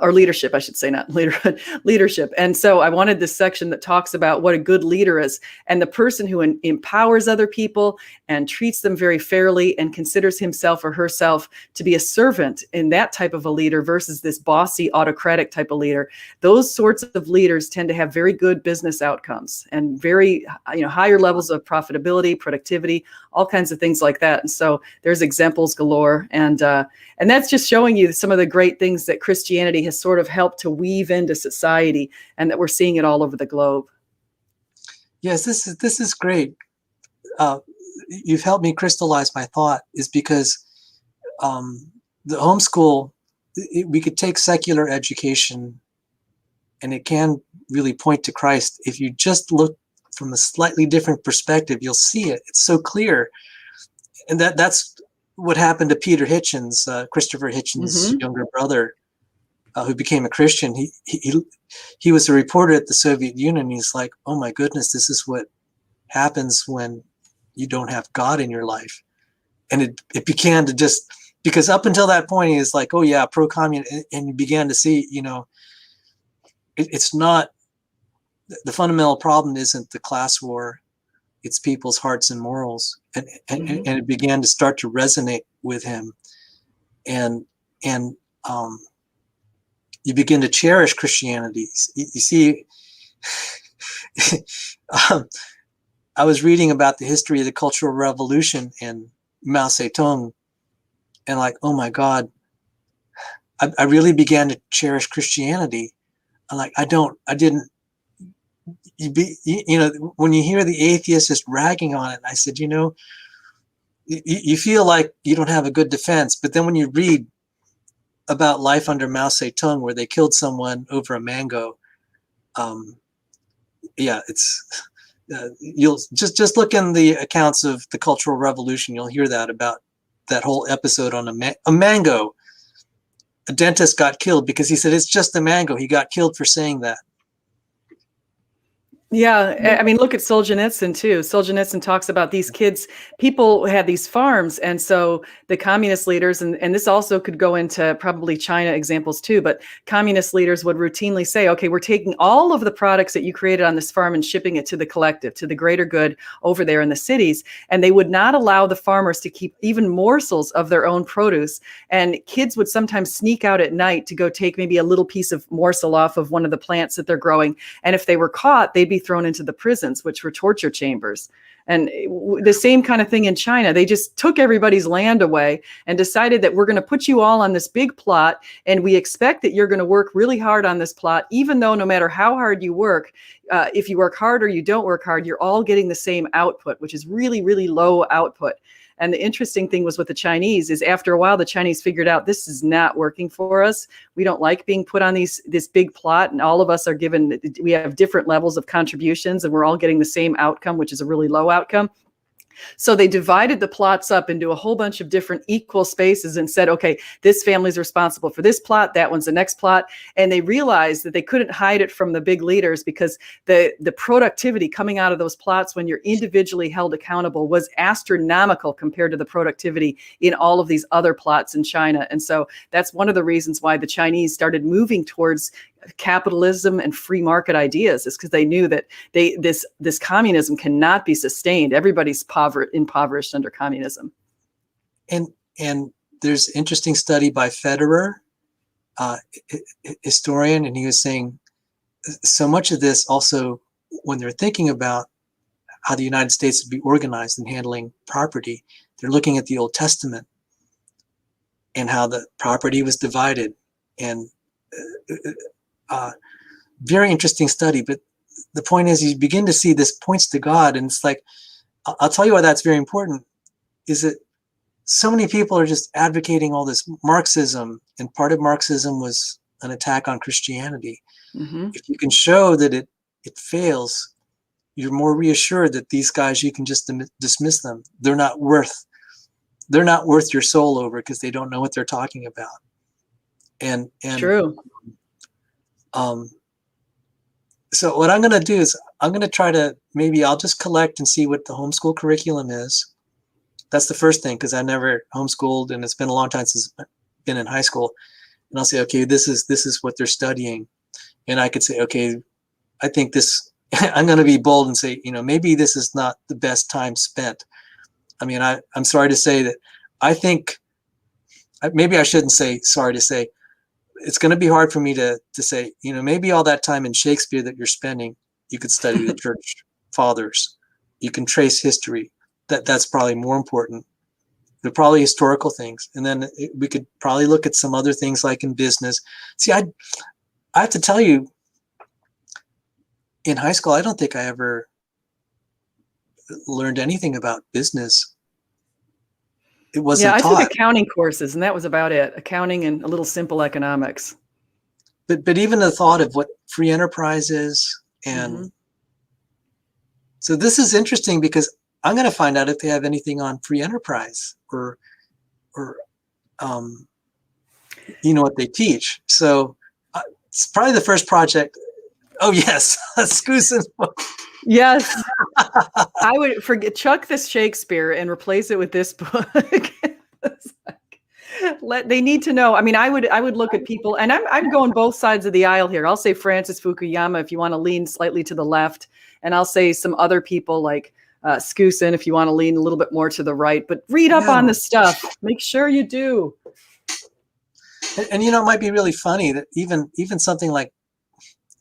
or leadership, I should say, not leaderhood, leadership. And so I wanted this section that talks about what a good leader is, and the person who empowers other people and treats them very fairly and considers himself or herself to be a servant in that type of a leader versus this bossy, autocratic type of leader. Those sorts of leaders tend to have very good business outcomes and very, higher levels of profitability, productivity, all kinds of things like that. And so there's examples galore. And that's just showing you some of the great things that Christianity has sort of helped to weave into society, and that we're seeing it all over the globe. Yes, this is great. You've helped me crystallize my thought, is because the homeschool, we could take secular education and it can really point to Christ if you just look from a slightly different perspective, you'll see it. It's so clear. And that's what happened to Peter Hitchens, Christopher Hitchens' younger brother, who became a Christian. He was a reporter at the Soviet Union. He's like, oh my goodness, this is what happens when you don't have God in your life. And it began to just, because up until that point, he was like, oh yeah, pro-communist. And you began to see, it's not, the fundamental problem isn't the class war, it's people's hearts and morals. And it began to start to resonate with him. And you begin to cherish Christianity. You see, I was reading about the history of the Cultural Revolution and Mao Zedong, and like, oh my God, I really began to cherish Christianity. I'm like, when you hear the atheists just ragging on it, I said, you feel like you don't have a good defense. But then when you read about life under Mao Zedong, where they killed someone over a mango, it's you'll just look in the accounts of the Cultural Revolution. You'll hear that about that whole episode on a mango. A dentist got killed because he said it's just a mango. He got killed for saying that. Yeah, I mean, look at Solzhenitsyn too. Solzhenitsyn talks about these kids, people had these farms, and so the communist leaders, and this also could go into probably China examples too, but communist leaders would routinely say, okay, we're taking all of the products that you created on this farm and shipping it to the collective, to the greater good over there in the cities, and they would not allow the farmers to keep even morsels of their own produce, and kids would sometimes sneak out at night to go take maybe a little piece of morsel off of one of the plants that they're growing, and if they were caught, they'd be thrown into the prisons, which were torture chambers. And the same kind of thing in China. They just took everybody's land away and decided that we're going to put you all on this big plot, and we expect that you're going to work really hard on this plot, even though no matter how hard you work, if you work hard or you don't work hard, you're all getting the same output, which is really, really low output. And the interesting thing was with the Chinese is after a while, the Chinese figured out this is not working for us. We don't like being put on this big plot, and all of us are given, we have different levels of contributions, and we're all getting the same outcome, which is a really low outcome. So they divided the plots up into a whole bunch of different equal spaces and said, okay, this family's responsible for this plot, that one's the next plot. And they realized that they couldn't hide it from the big leaders because the productivity coming out of those plots when you're individually held accountable was astronomical compared to the productivity in all of these other plots in China. And so that's one of the reasons why the Chinese started moving towards capitalism and free market ideas, is because they knew that this communism cannot be sustained. Everybody's impoverished under communism. And there's interesting study by Federer, historian, and he was saying so much of this also, when they're thinking about how the United States would be organized in handling property, they're looking at the Old Testament and how the property was divided. And very interesting study, but the point is you begin to see this points to God, and it's like, I'll tell you why that's very important, is that so many people are just advocating all this Marxism, and part of Marxism was an attack on Christianity. If you can show that it fails, you're more reassured that these guys, you can just dismiss them. They're not worth your soul over, because they don't know what they're talking about. And true. So what I'm going to do is I'm going to try to, maybe I'll just collect and see what the homeschool curriculum is. That's the first thing, because I never homeschooled, and it's been a long time since I've been in high school. And I'll say, okay, this is what they're studying. And I could say, okay, I think this, I'm going to be bold and say, maybe this is not the best time spent. I mean, I'm sorry to say that I think, maybe I shouldn't say sorry to say, it's going to be hard for me to say, maybe all that time in Shakespeare that you're spending, you could study the church fathers. You can trace history. That's probably more important. They're probably historical things. And then we could probably look at some other things like in business. See, I have to tell you, in high school, I don't think I ever learned anything about business. It wasn't taught. I took accounting courses, and that was about it. Accounting and a little simple economics. But even the thought of what free enterprise is, and So this is interesting because I'm going to find out if they have anything on free enterprise or um, what they teach. So it's probably the first project. Oh yes, Skusin's book. Yes. I would chuck this Shakespeare and replace it with this book. They need to know. I mean, I would look at people, and I'm going both sides of the aisle here. I'll say Francis Fukuyama if you want to lean slightly to the left, and I'll say some other people like Skusin if you want to lean a little bit more to the right. But read up on this stuff. Make sure you do. And it might be really funny that even something like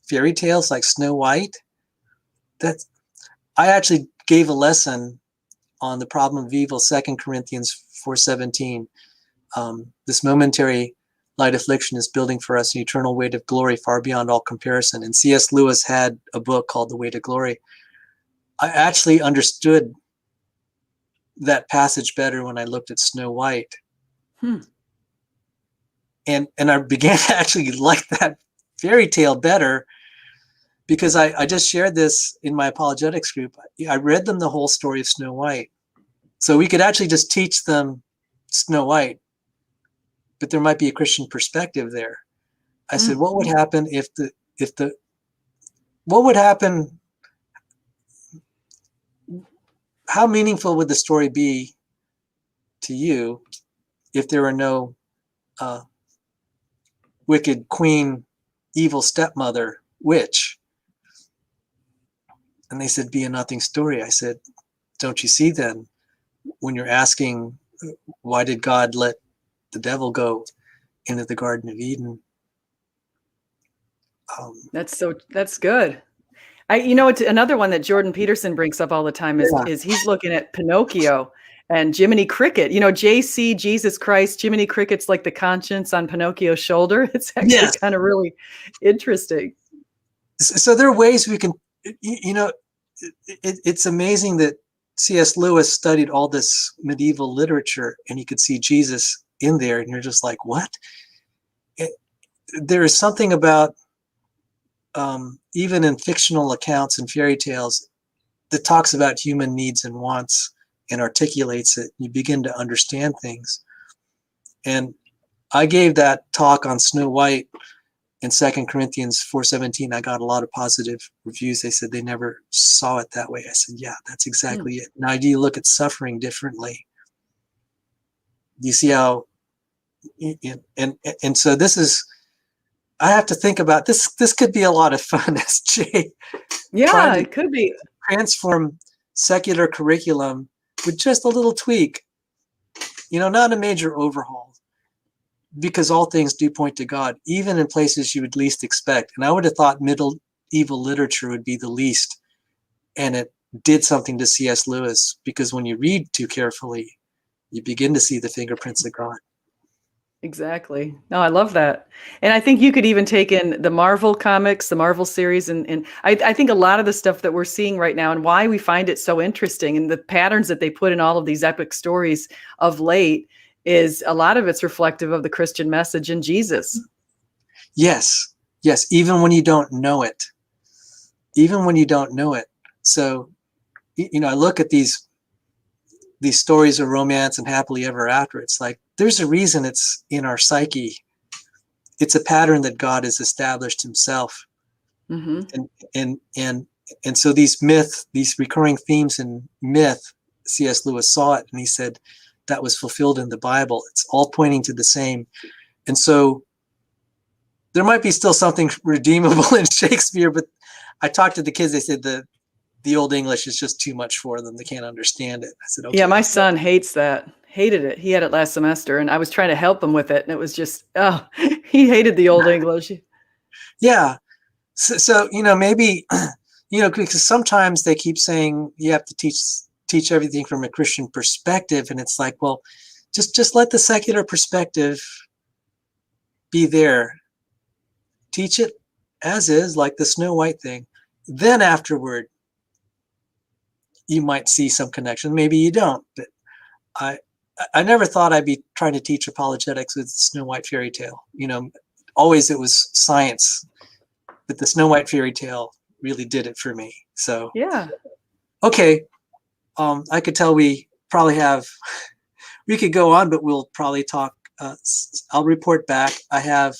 fairy tales like Snow White, that I actually gave a lesson on the problem of evil, 2 Corinthians 4:17. This momentary light affliction is building for us an eternal weight of glory far beyond all comparison. And C.S. Lewis had a book called The Weight of Glory. I actually understood that passage better when I looked at Snow White. And I began to actually like that fairy tale better because I just shared this in my apologetics group. I read them the whole story of Snow White. So we could actually just teach them Snow White, but there might be a Christian perspective there. I said, what would happen what would happen? How meaningful would the story be to you if there were no wicked queen, evil stepmother, witch? And they said, be a nothing story. I said, don't you see then, when you're asking, why did God let the devil go into the Garden of Eden? That's good. It's another one that Jordan Peterson brings up all the time is he's looking at Pinocchio and Jiminy Cricket. JC, Jesus Christ, Jiminy Cricket's like the conscience on Pinocchio's shoulder. It's actually kind of really interesting. So there are ways we can, it's amazing that C.S. Lewis studied all this medieval literature and you could see Jesus in there and you're just like, what? There is something about, even in fictional accounts and fairy tales, that talks about human needs and wants and articulates it. You begin to understand things. And I gave that talk on Snow White in 2 Corinthians 4:17. I got a lot of positive reviews. They said they never saw it that way. I said, yeah, that's exactly it. Now, do you look at suffering differently? Do you see how, and so this is, I have to think about this. This could be a lot of fun, SJ. Yeah, it could be. Transform secular curriculum with just a little tweak, not a major overhaul, because all things do point to God, even in places you would least expect. And I would have thought medieval literature would be the least, and it did something to C.S. Lewis, because when you read too carefully, you begin to see the fingerprints of God. Exactly. No, I love that. And I think you could even take in the Marvel comics, the Marvel series. And I think a lot of the stuff that we're seeing right now and why we find it so interesting and the patterns that they put in all of these epic stories of late is a lot of it's reflective of the Christian message in Jesus. Yes. Yes. Even when you don't know it. Even when you don't know it. So, I look at these stories of romance and happily ever after. It's like, there's a reason it's in our psyche. It's a pattern that God has established himself. And so these recurring themes in myth, C.S. Lewis saw it and he said that was fulfilled in the Bible. It's all pointing to the same. And so there might be still something redeemable in Shakespeare, but I talked to the kids, they said the Old English is just too much for them. They can't understand it. I said, okay. Yeah, my son hated it. He had it last semester and I was trying to help him with it. And it was just, he hated the Old English. Yeah. So maybe, because sometimes they keep saying you have to teach everything from a Christian perspective. And it's like, well, just let the secular perspective be there. Teach it as is, like the Snow White thing. Then afterward, you might see some connection. Maybe you don't, but I never thought I'd be trying to teach apologetics with Snow White fairy tale. Always it was science, but the Snow White fairy tale really did it for me. So yeah. Okay. I could tell we probably have, we could go on, but we'll probably talk. I'll report back. I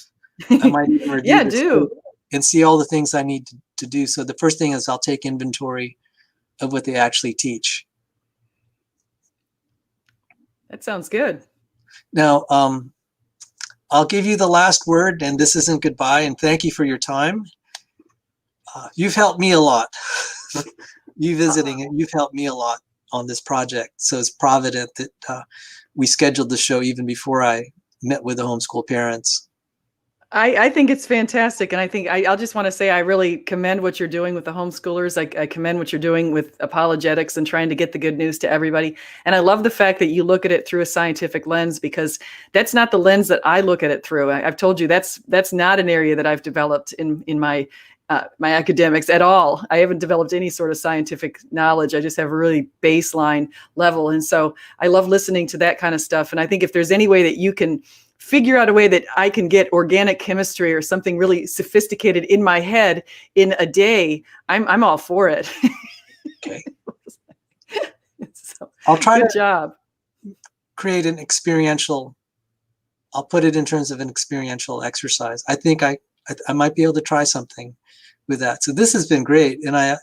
might even review Yeah, this do. and see all the things I need to do. So the first thing is I'll take inventory of what they actually teach. That sounds good. Now, I'll give you the last word, and this isn't goodbye, and thank you for your time. You've helped me a lot. You visiting it, you've helped me a lot on this project. So it's provident that we scheduled the show even before I met with the homeschool parents. I think it's fantastic. And I think I'll just want to say I really commend what you're doing with the homeschoolers. I commend what you're doing with apologetics and trying to get the good news to everybody. And I love the fact that you look at it through a scientific lens, because that's not the lens that I look at it through. I've told you that's not an area that I've developed in my my academics at all. I haven't developed any sort of scientific knowledge. I just have a really baseline level. And so I love listening to that kind of stuff. And I think if there's any way that you can figure out a way that I can get organic chemistry or something really sophisticated in my head in a day, I'm all for it. Okay. So, I'll try good to job. create an experiential, I'll put it in terms of an experiential exercise. I think I might be able to try something with that. So this has been great. And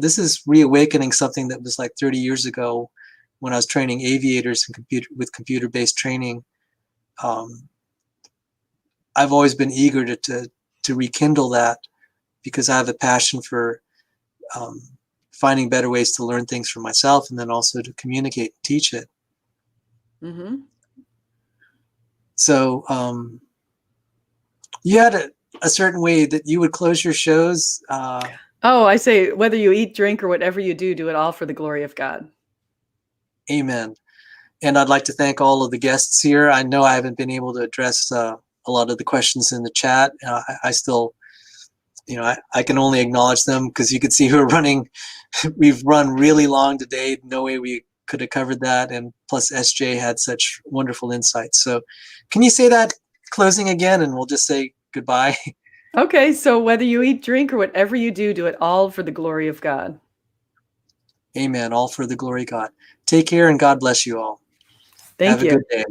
this is reawakening something that was like 30 years ago when I was training aviators with computer-based training. I've always been eager to rekindle that, because I have a passion for finding better ways to learn things for myself, and then also to communicate and teach it. Mm-hmm. So you had a certain way that you would close your shows. Oh, I say, whether you eat, drink, or whatever you do, do it all for the glory of God. Amen. And I'd like to thank all of the guests here. I know I haven't been able to address a lot of the questions in the chat. I still, I can only acknowledge them, because you could see we're running, we've run really long today. No way we could have covered that. And plus SJ had such wonderful insights. So can you say that closing again, and we'll just say goodbye? Okay, so whether you eat, drink, or whatever you do, do it all for the glory of God. Amen. All for the glory of God. Take care, and God bless you all. Thank Have a you. good day.